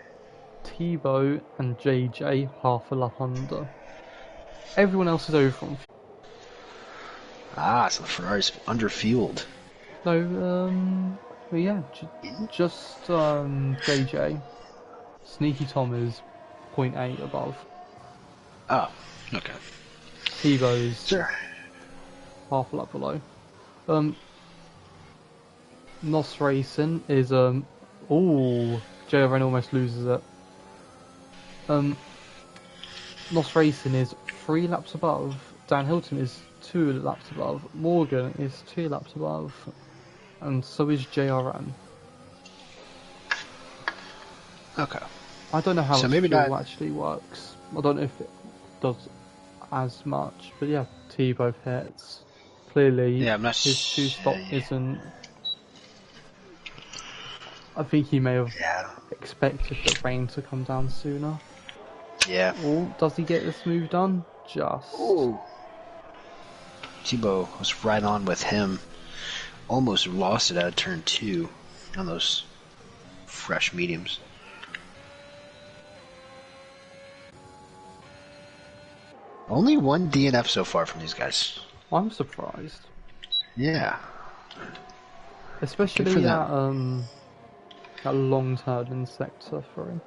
Tebow and JJ half a lap under. Everyone else is over on fuel. Ah, so the Ferrari's underfueled. No, but yeah, just JJ. Sneaky Tom is 0.8 above. Oh, okay. Tebow's Sure. half a lap below. Nos Racing is JRN almost loses it. Nos Racing is 3 laps above. Dan Hilton is 2 laps above. Morgan is 2 laps above, and so is JRN. Okay. I don't know how So its maybe fuel not. actually works. I don't know if it does as much, but yeah, Tebow hits. Clearly, Yeah, I'm not. his 2-stop isn't. I think he may have Yeah. expected the rain to come down sooner. Yeah. Or does he get this move done? Just. Ooh. Tebow was right on with him. Almost lost it out of turn 2 on those fresh mediums. Only one DNF so far from these guys. I'm surprised. Yeah. Especially at long turn in sector 3.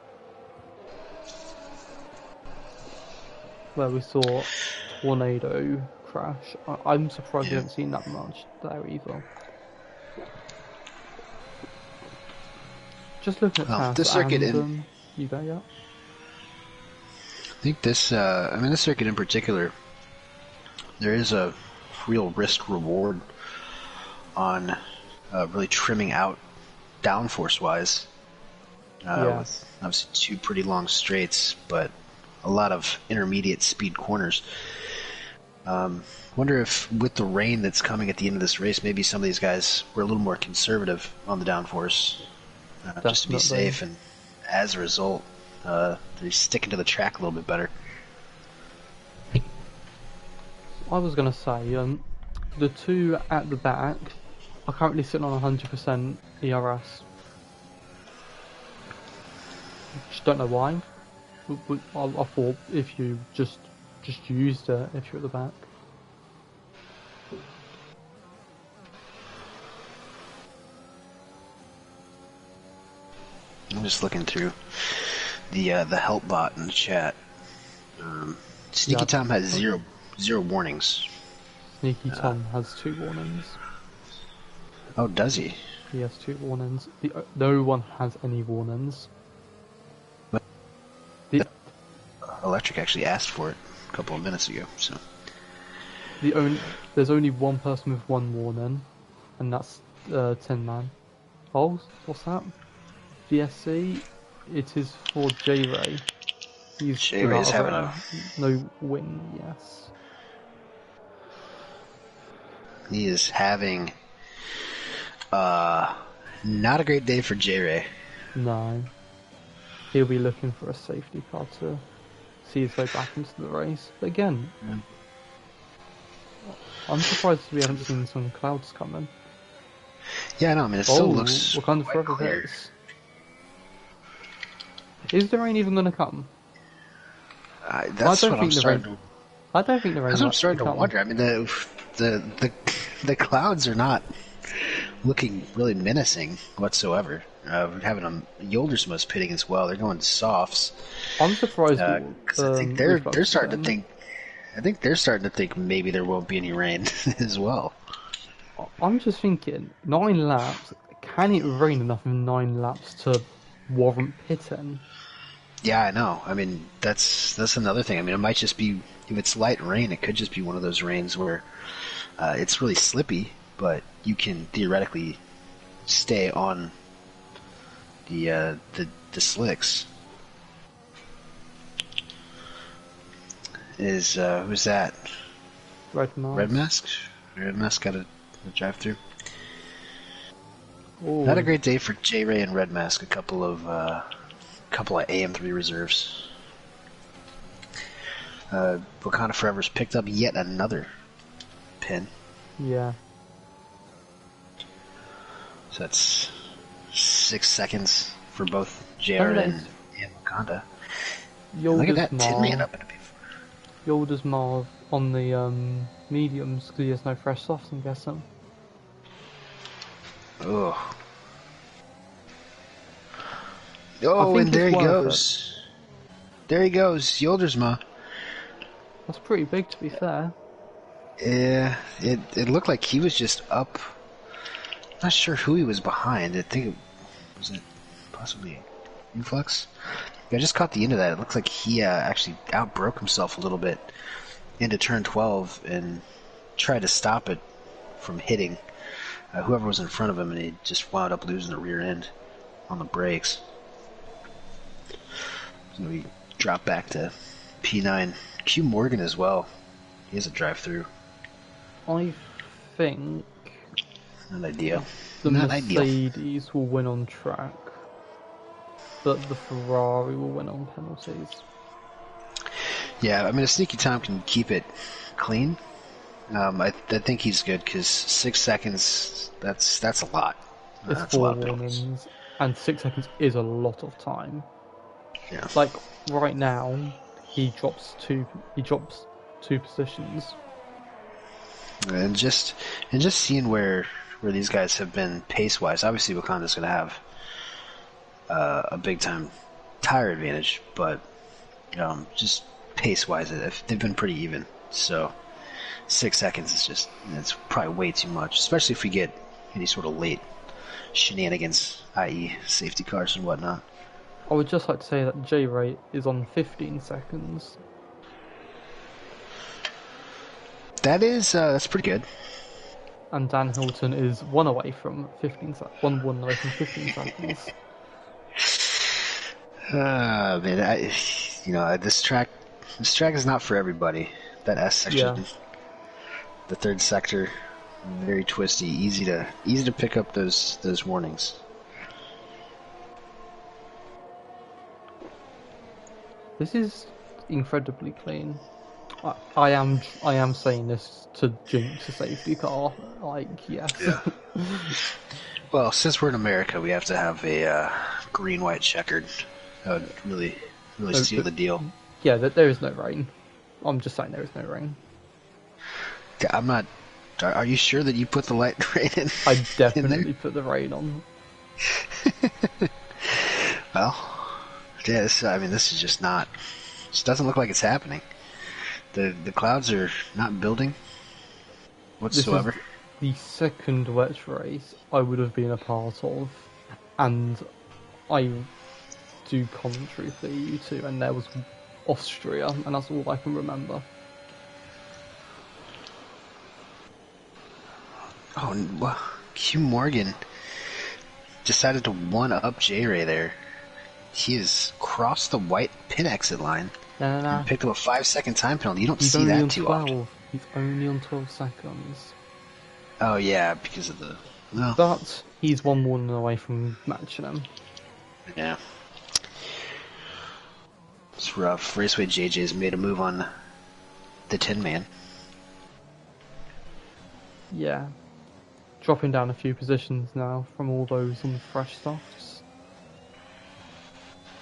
Where we saw Tornado crash. I'm surprised we haven't seen that much there either. Just looking at this circuit you there yet? I think this circuit in particular, there is a real risk reward on really trimming out downforce wise. With obviously 2 pretty long straights, but a lot of intermediate speed corners. Wonder if with the rain that's coming at the end of this race, maybe some of these guys were a little more conservative on the downforce, just to be safe, and as a result, they're sticking to the track a little bit better. I was going to say, the 2 at the back are currently sitting on 100% ERS. Just don't know why. I thought if you just used it if you're at the back. I'm just looking through the help bot in the chat. Sneaky Tom has zero warnings. Sneaky Tom has 2 warnings. Oh, does he? He has 2 warnings. No one has any warnings. Electric actually asked for it a couple of minutes ago, so. There's only one person with 1 warning, and that's 10 man. Oh, what's that? VSC. It is for J-Ray. J-Ray's having no win. Yes. He is having not a great day for J-Ray. No. He'll be looking for a safety car to see his way back into the race. But again, I'm surprised we haven't seen some clouds coming. Yeah, no, I mean, it still looks what kind of forever clear. Is the rain even going to come? That's what I'm starting to... I don't think the rain. That's what I'm starting to wonder. I mean, the clouds are not looking really menacing whatsoever. We're having a Yoldersmith's pitting as well. They're going softs. I'm surprised because I think they're starting to think. I think they're starting to think maybe there won't be any rain as well. I'm just thinking 9 laps. Can it rain enough in 9 laps to warrant pitting? Yeah, I know. I mean, that's another thing. I mean, it might just be, if it's light rain, it could just be one of those rains where it's really slippy, but you can theoretically stay on the slicks. is who's that? Red Mask. Red Mask. Red Mask got a drive-through. Oh, Not a great day for J Ray and Red Mask. A couple of AM3 reserves. Wakanda Forever's picked up yet another pin. yeah. So that's 6 seconds for both JR and Wakanda. Look at that, Tin Man up in a bit. Yolda's Marv on the mediums because he has no fresh softs, I'm guessing. Oh. Oh, and there he goes. There he goes, Yoldersma. That's pretty big, to be fair. Yeah, it looked like he was just up. Not sure who he was behind. I think was it possibly Influx. I just caught the end of that. It looks like he actually outbroke himself a little bit into turn 12 and tried to stop it from hitting whoever was in front of him, and he just wound up losing the rear end on the brakes. So we drop back to P9. Q Morgan as well. He has a drive-through. I think Not ideal. the Not ideal. Mercedes will win on track, but the Ferrari will win on penalties. Yeah, I mean, if Sneaky Tom can keep it clean, I think he's good, because 6 seconds, that's a lot. It's That's a 4 lot of penalties. warnings, and 6 seconds is a lot of time. Yeah. Like right now, he drops two positions. And just seeing where these guys have been pace wise, obviously Wakanda's going to have a big time tire advantage, but just pace wise, they've been pretty even. So 6 seconds is it's probably way too much, especially if we get any sort of late shenanigans, i.e. safety cars and whatnot. I would just like to say that J-Ray is on 15 seconds. That's pretty good. And Dan Hilton is one away from 15 seconds. Man, this track is not for everybody. That S section, Yeah. The third sector, very twisty, easy to pick up those warnings. This is incredibly clean. I am saying this to jinx a safety car. Like, yes. Yeah. Well, since we're in America, we have to have a green-white checkered. That would really seal the deal. Yeah, there is no rain. I'm just saying there is no rain. I'm not. Are you sure that you put the light rain in? I definitely put the rain on. Well, yeah. This is just not. Just doesn't look like it's happening. The clouds are not building whatsoever. This is the second wet race I would have been a part of, and I do commentary for EU2, and there was Austria, and that's all I can remember. Oh, well, Q Morgan decided to one-up J-Ray there. He has crossed the white pin exit line. No. And picked up a 5-second time penalty. You don't He's see only that on too 12. often. He's only on 12 seconds. Oh yeah, because of the. Well, But he's one warning away from matching him. yeah. It's rough. Raceway JJ's made a move on the Tin Man. Yeah. Dropping down a few positions now from all those on the fresh stuffs.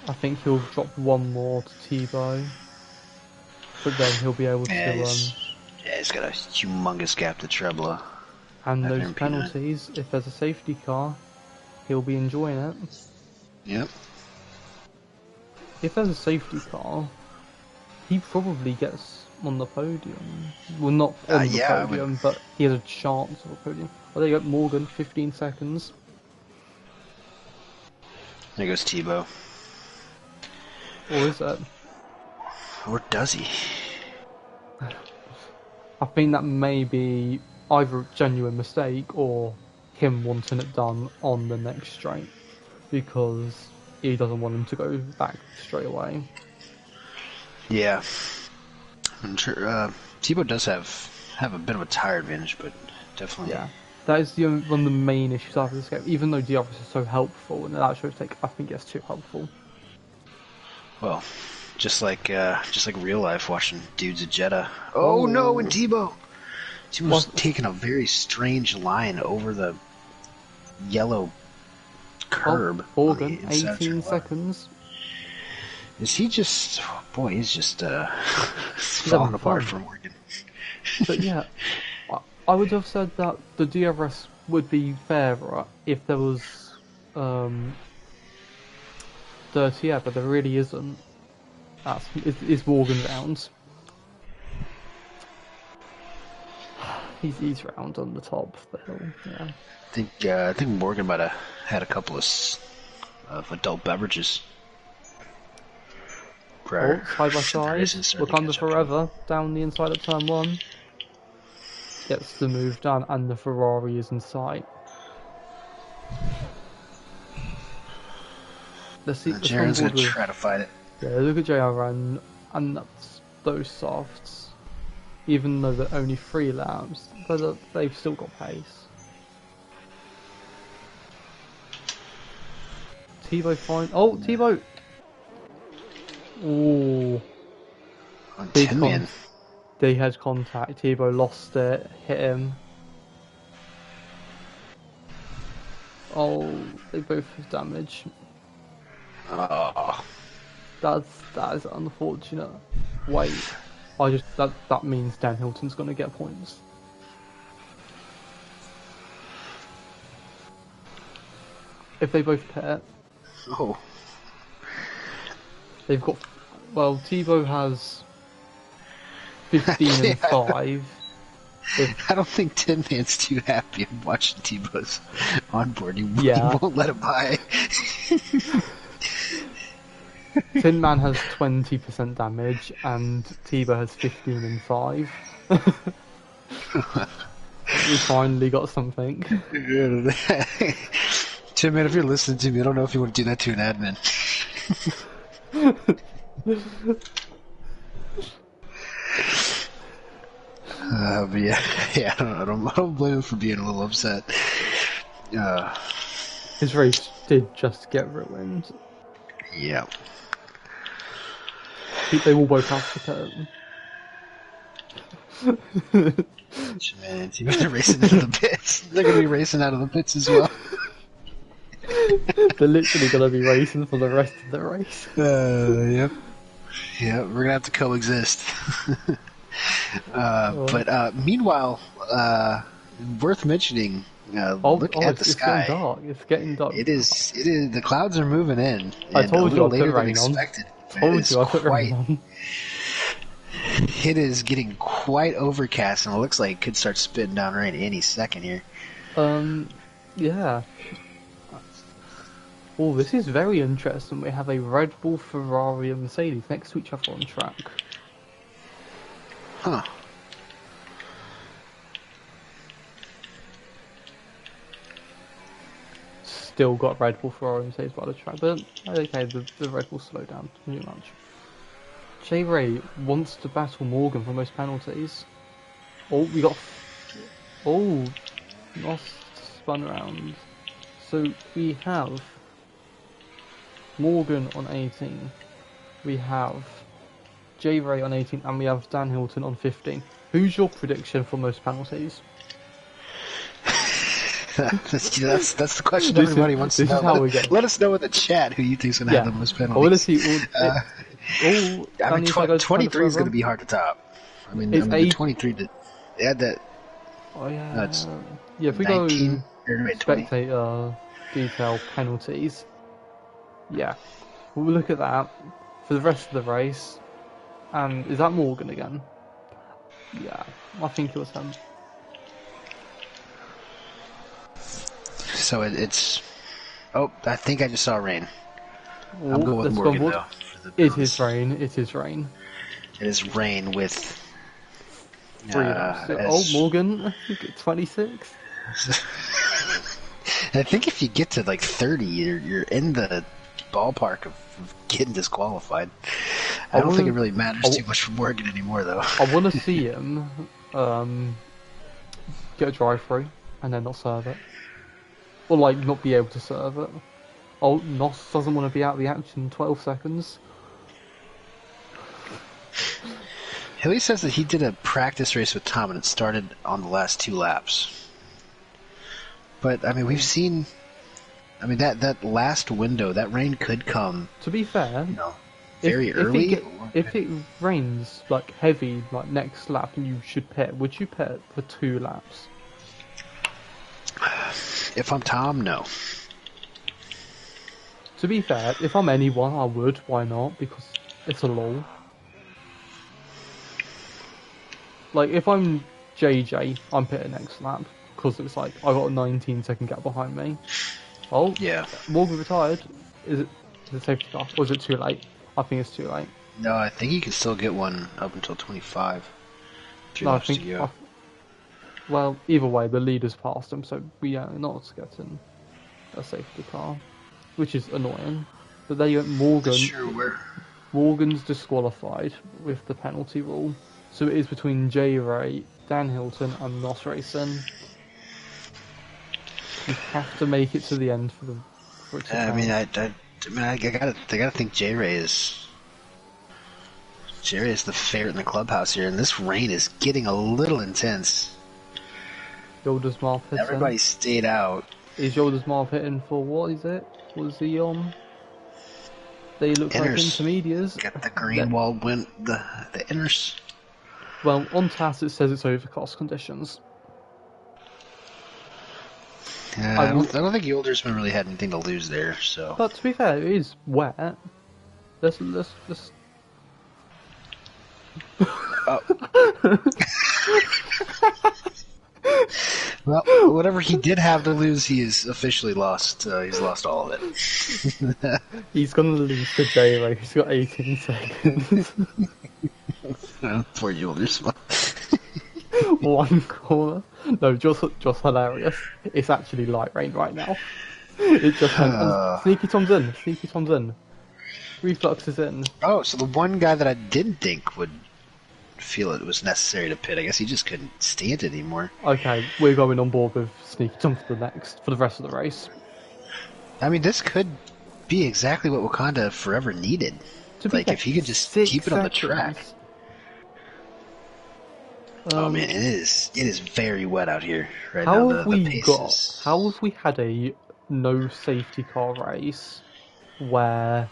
I think he'll drop one more to Tebow. But then he'll be able to... he's got a humongous gap to Trebla. And those penalties, if there's a safety car, he'll be enjoying it. Yep. If there's a safety car, he probably gets on the podium. Well, not on the podium, but he has a chance of a podium. Well, there you go, Morgan, 15 seconds. There goes Tebow. Or is it? Or does he? I think that may be either a genuine mistake or him wanting it done on the next straight, because he doesn't want him to go back straight away. Yeah. I'm sure Tebow does have a bit of a tire advantage, but definitely. Yeah, that is one of the main issues after this game. Even though DRS is so helpful, and that shows I think it's too helpful. Well, just like real life, watching dudes at Jeddah. Oh no, and Tebow's taking a very strange line over the yellow curb. Morgan, 18 seconds. Is he just... Boy, he's just falling apart for Morgan. But yeah, I would have said that the DRS would be fairer if there was dirty air, but there really isn't. Is Morgan round? He's round on the top of the hill. Yeah. I think Morgan might have had a couple of adult beverages. Side by side, Wakanda Forever down the inside of turn 1. Gets the move done, and the Ferrari is in sight. Let's see. Jaren's gonna try to fight it. Yeah, look at JR and that's those softs. Even though they're only 3 laps, but they've still got pace. Tebow fine. Oh, Tebow! Ooh. Tin Man. They had contact. Tebow lost it, hit him. Oh, they both have damage. Oh. That is unfortunate. Wait, that means Dan Hilton's gonna get points. If they both pair. Oh. They've got, well, Tebow has 15 and 5. I don't think Tin Man's too happy of watching Tebow's onboard. He won't let him by. Tin Man has 20% damage and Tebow has 15 and 5. We finally got something. Tin Man, if you're listening to me, I don't know if you want to do that to an admin. But yeah, I don't blame him for being a little upset. His race did just get ruined. Yeah. They will both have to turn. Man, they're racing out of the pits. They're going to be racing out of the pits as well. They're literally going to be racing for the rest of the race. Yep. Yeah, we're going to have to coexist. But meanwhile, worth mentioning, look at the sky. Getting dark. It's getting dark. It is. The clouds are moving in. I told you I later put rain than expected. I put rain on. It is getting quite overcast, and it looks like it could start spitting down rain any second here. Yeah. Oh, this is very interesting. We have a Red Bull, Ferrari, and Mercedes next to each other on track. Huh. Still got Red Bull, Ferrari, and Mercedes by the track, but okay, the Red Bull slowed down too much. J Ray wants to battle Morgan for most penalties. Oh, we got. Oh, lost spun around. So we have Morgan on 18. We have J Ray on 18, and we have Dan Hilton on 15. Who's your prediction for most penalties? That's the question everybody wants to know. Let us know in the chat who you think is going to have the most penalties. I want to see. 23 is going to be hard to top. I mean, the 23 to add that. Oh yeah. That's if we 19, go spectator detail penalties, yeah, we'll look at that for the rest of the race. And is that Morgan again? Yeah, I think it was him. So it's. Oh, I think I just saw rain. Oh, I'm going with Morgan though. It is rain. It is rain. It is rain with. Morgan, 26. I think if you get to like 30, you're in the ballpark of getting disqualified. I don't think it really matters too much for Morgan anymore, though. I want to see him get a drive-through and then not serve it. Or, like, not be able to serve it. Oh, Nos doesn't want to be out of the action in 12 seconds. Hilly says that he did a practice race with Tom and it started on the last 2 laps. But, I mean, we've seen... I mean, that last window, that rain could come... To be fair... very early? If it rains, like, heavy, like, next lap and you should pit, would you pit for 2 laps? If I'm Tom, no. To be fair, if I'm anyone, I would. Why not? Because it's a lull. Like, if I'm JJ, I'm pitting next lap. Because it's like, I got a 19-second gap behind me. Oh, yeah. Morgan retired. Is it safety car? Or is it too late? I think it's too late. No, I think you can still get one up until 25. 3 No, laps to go. Well, either way, the leader's passed him, so we are not getting a safety car. Which is annoying. But there you go, Morgan. Sure, Morgan's disqualified with the penalty rule. So it is between J. Ray, Dan Hilton, and Nos Racing. You have to make it to the end for it to count. I gotta think J. Ray is the favorite in the clubhouse here, and this rain is getting a little intense. Yoda's Marv hitting. Everybody stayed out. Is Yoda's Marv hitting for what is it? What is he on? They look like intermediates. Got the green wall win the inners. Well, on TAS it says it's overcast conditions. Yeah, I don't think the Oldersman really had anything to lose there. So, but to be fair, it is wet. Let's. Oh. Well, whatever he did have to lose, he has officially lost. He's lost all of it. He's gonna lose to J Ray. He's got 18 seconds. Poor Oldersman. One corner. No, just hilarious. It's actually light rain right now. It just Sneaky Tom's in. Sneaky Tom's in. Reflux is in. Oh, so the one guy that I didn't think would feel it was necessary to pit, I guess he just couldn't stand it anymore. Okay, we're going on board with Sneaky Tom for the rest of the race. I mean, this could be exactly what Wakanda forever needed. Like, if he could just keep it on the track. Oh man, it is very wet out here right now. How have we had a no safety car race where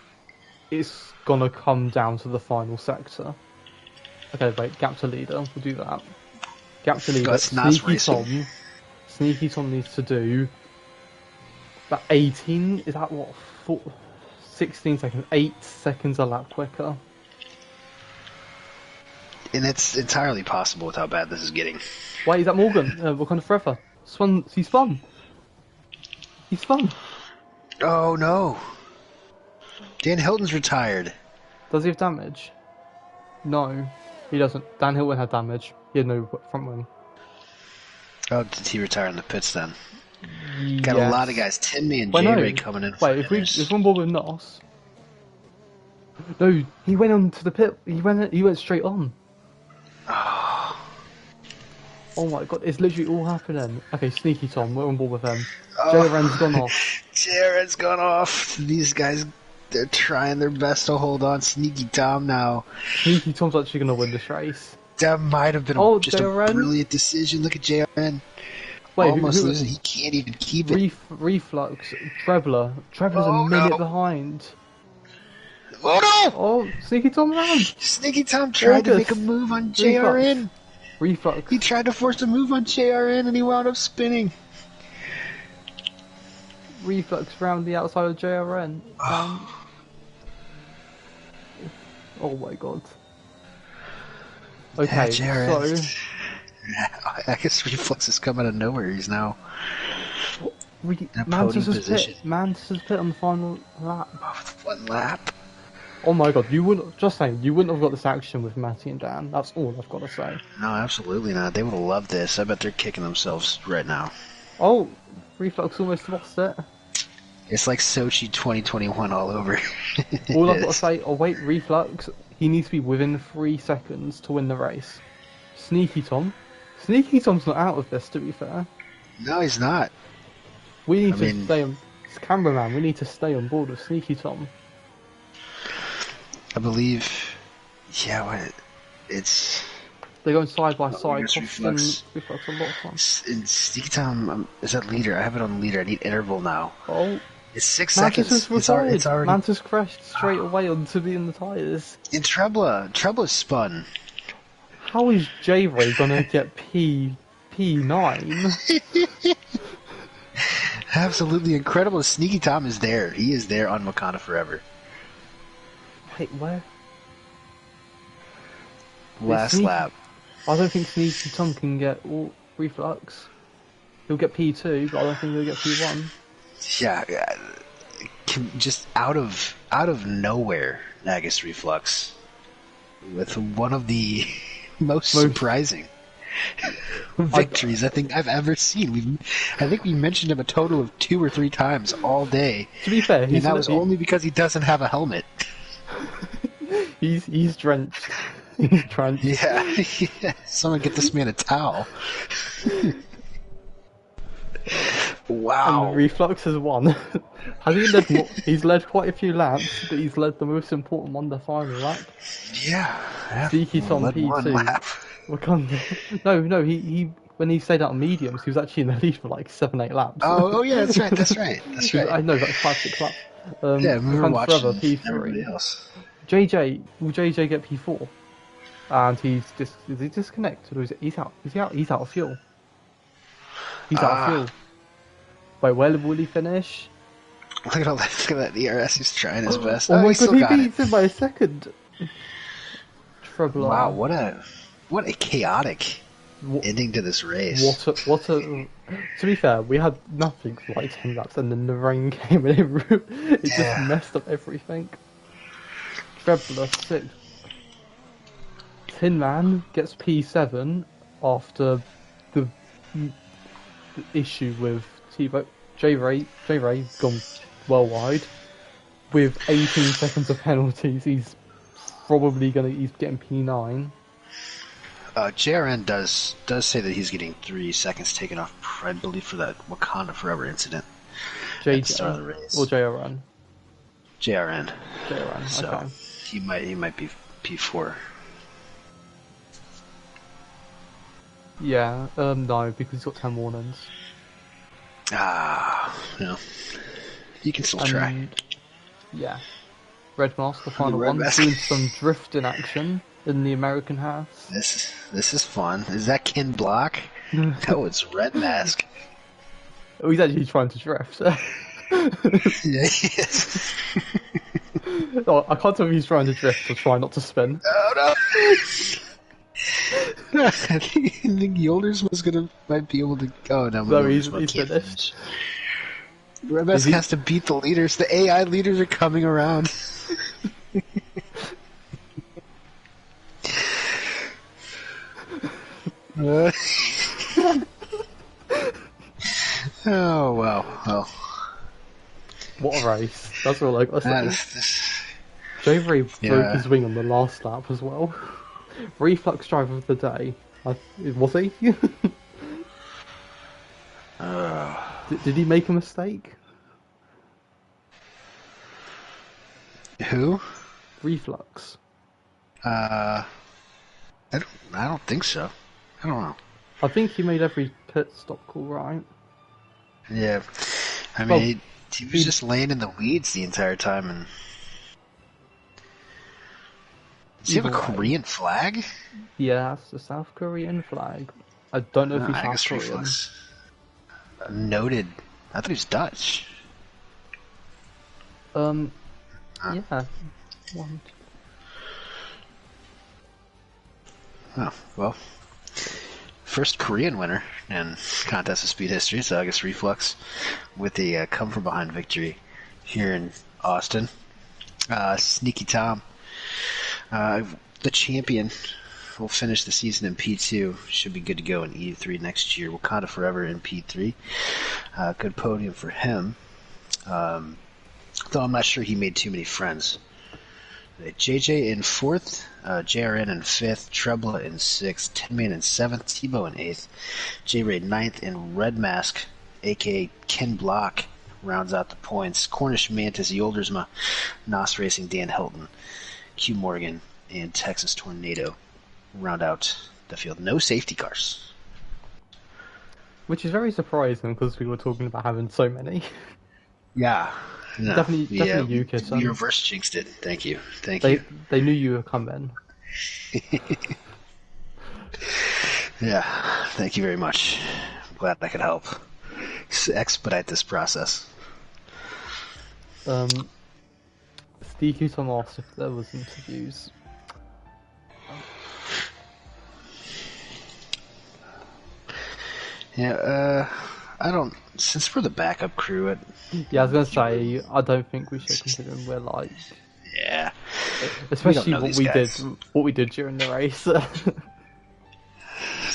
it's gonna come down to the final sector? Okay, wait, gap to leader. We'll do that. Gap to leader. Sneaky Tom needs to do about 18. Is that what? 16 seconds. 8 seconds a lap quicker. And it's entirely possible with how bad this is getting. Wait, is that Morgan? Wakanda Forever. He's spun. He's spun. Oh no. Dan Hilton's retired. Does he have damage? No, he doesn't. Dan Hilton had damage. He had no front wing. Oh, did he retire in the pits then? Got a lot of guys. Tin Man, J-Ray coming in. Wait, if we're on board with Nos. No, he went on to the pit. He went straight on. Oh my god, it's literally all happening. Okay, Sneaky Tom, we're on board with him. J-Ren's gone off. J-Ren's gone off. These guys, they're trying their best to hold on. Sneaky Tom now. Sneaky Tom's actually going to win this race. That might have been just a brilliant decision. Look at J-Ren. Wait, almost losing. He can't even keep it. Reflux. Trevor's a minute behind. Oh no! Oh, Sneaky Tom ran. Sneaky Tom tried to make a move on JRN. Reflux. He tried to force a move on JRN and he wound up spinning. Reflux round the outside of JRN. Oh my god. Okay, so... I guess Reflux has come out of nowhere. He's now in a podium position. Mantis' pit on the final lap. One lap. Oh my god, you wouldn't have got this action with Matty and Dan. That's all I've got to say. No, absolutely not. They would have loved this. I bet they're kicking themselves right now. Oh, Reflux almost lost it. It's like Sochi 2021 all over. All I've got to say, oh wait, Reflux, he needs to be within 3 seconds to win the race. Sneaky Tom. Sneaky Tom's not out of this, to be fair. No, he's not. We need to stay on... It's cameraman, we need to stay on board with Sneaky Tom. I believe... Yeah, what... It's... They're going side by side, Reflux a lot of fun. In Sneaky Tom, is that leader? I have it on leader. I need interval now. Oh. It's 6 Mantis seconds. Has retired. It's already... Mantis crashed straight away onto in the tyres. In Trebla. Trebla's spun. How is J-Ray gonna get P9? Absolutely incredible. Sneaky Tom is there. He is there on Wakanda Forever. Wait, where? Last lap. I don't think Sneaky Tom can get all Reflux. He'll get P2, but I don't think he'll get P1. Yeah, just out of nowhere, Nagus Reflux with one of the most surprising victories I think I've ever seen. I think we mentioned him a total of 2 or 3 times all day. To be fair, and that was only because he doesn't have a helmet. He's drenched. He's drenched. Yeah. Someone get this man a towel. Wow. And Reflux has won. Has he led more? He's led quite a few laps, but he's led the most important one, the final lap. Yeah. Sneaky Tom P2. Wakanda. No, he when he stayed out on mediums, he was actually in the lead for like 7-8 laps. Oh yeah, that's right. I know, like 5-6 laps. Yeah, we were watching Forever, P3. everybody else. Will JJ get P4? And is he disconnected or he's out? He's out of fuel. He's out of fuel. Wait, where will he finish? Look at that ERS, he's trying his best. Oh my god, he beats him by a second. Trouble. Wow, what a chaotic ending to this race. What a to be fair, we had nothing for like 10 laps and then the rain came and it just messed up everything. Trebler 6. Tin Man gets P7 after the issue with J-Ray gone well wide. With 18 seconds of penalties, he's getting P9. JRN does say that he's getting 3 seconds taken off, I believe, for that Wakanda Forever incident at the start of the race. Or JRN? JRN. So okay. he might be P4. Yeah, no, because he's got 10 warnings. No. You can still try. Yeah. Red Mask, the final one, doing some drifting action in the American house. This is fun. Is that Ken Block? No, it's Red Mask. Oh, he's actually trying to drift. Yeah, he is. Oh, I can't tell if he's trying to drift or try not to spin. Oh no! I think Yolders might be able to. Oh no, he's finished. Red Mask has to beat the leaders. The AI leaders are coming around. Oh wow! Well, what a race! That's all I got to say. J-Ray broke his wing on the last lap as well. Reflux driver of the day. Was he? Did he make a mistake? Who? Reflux. I don't think so. I don't know. I think he made every pit stop call right. Yeah. I mean, he was just laying in the weeds the entire time. And does he have a Korean flag? Yeah, that's the South Korean flag. I don't know if he's South Korean. Reflex. Noted. I thought he was Dutch. Yeah. Oh, well. First Korean winner in Contest of Speed history, so I guess Reflux with a come from behind victory here in Austin. Sneaky Tom, the champion, will finish the season in P2. Should be good to go in EU3 next year. Wakanda Forever in P3. Good podium for him. Though I'm not sure he made too many friends. JJ in 4th, JRN in 5th, Trebla in 6th, Tinman in 7th, Tebow in 8th, J-Ray 9th, and Red Mask, aka Ken Block, rounds out the points. Cornish Mantis, Yoldersma, Nos Racing, Dan Hilton, Q Morgan, and Texas Tornado round out the field. No safety cars. Which is very surprising because we were talking about having so many. Yeah. No, definitely you, Kitten. We reverse jinxed it. Thank you. You. They knew you were coming. Yeah, thank you very much. I'm glad I could help expedite this process. Steve Tom asked if there was interviews. Yeah, I don't. Since we're the backup crew, yeah, I was gonna say I don't think we should, considering we're like. Yeah. Especially what we did during the race.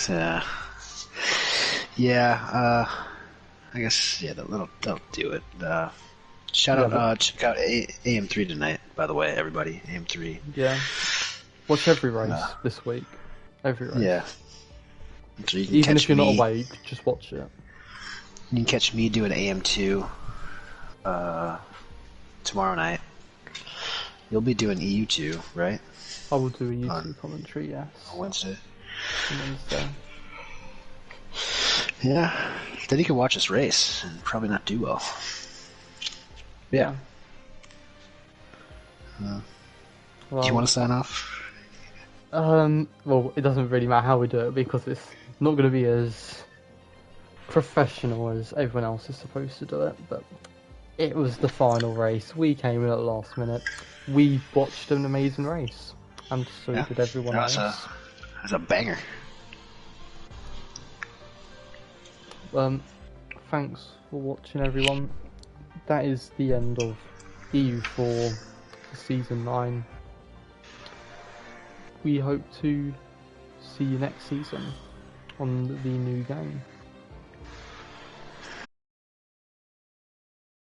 Yeah. I guess that'll do it. Shout out, check out AM3 tonight. By the way, everybody, AM3. Yeah. Watch every race this week. Every race. Yeah. So even if you're not awake, just watch it. You can catch me doing AM2 tomorrow night. You'll be doing EU2, right? I will do a YouTube commentary, yes. On Wednesday. On Wednesday. Yeah. Then you can watch us race and probably not do well. Yeah. Do you want to sign off? Well, it doesn't really matter how we do it because it's not going to be as professional as everyone else is supposed to do it, but it was the final race. We came in at the last minute. We watched an amazing race, and so did everyone else. That's a banger. Thanks for watching, everyone. That is the end of EU4 Season 9. We hope to see you next season on the new game.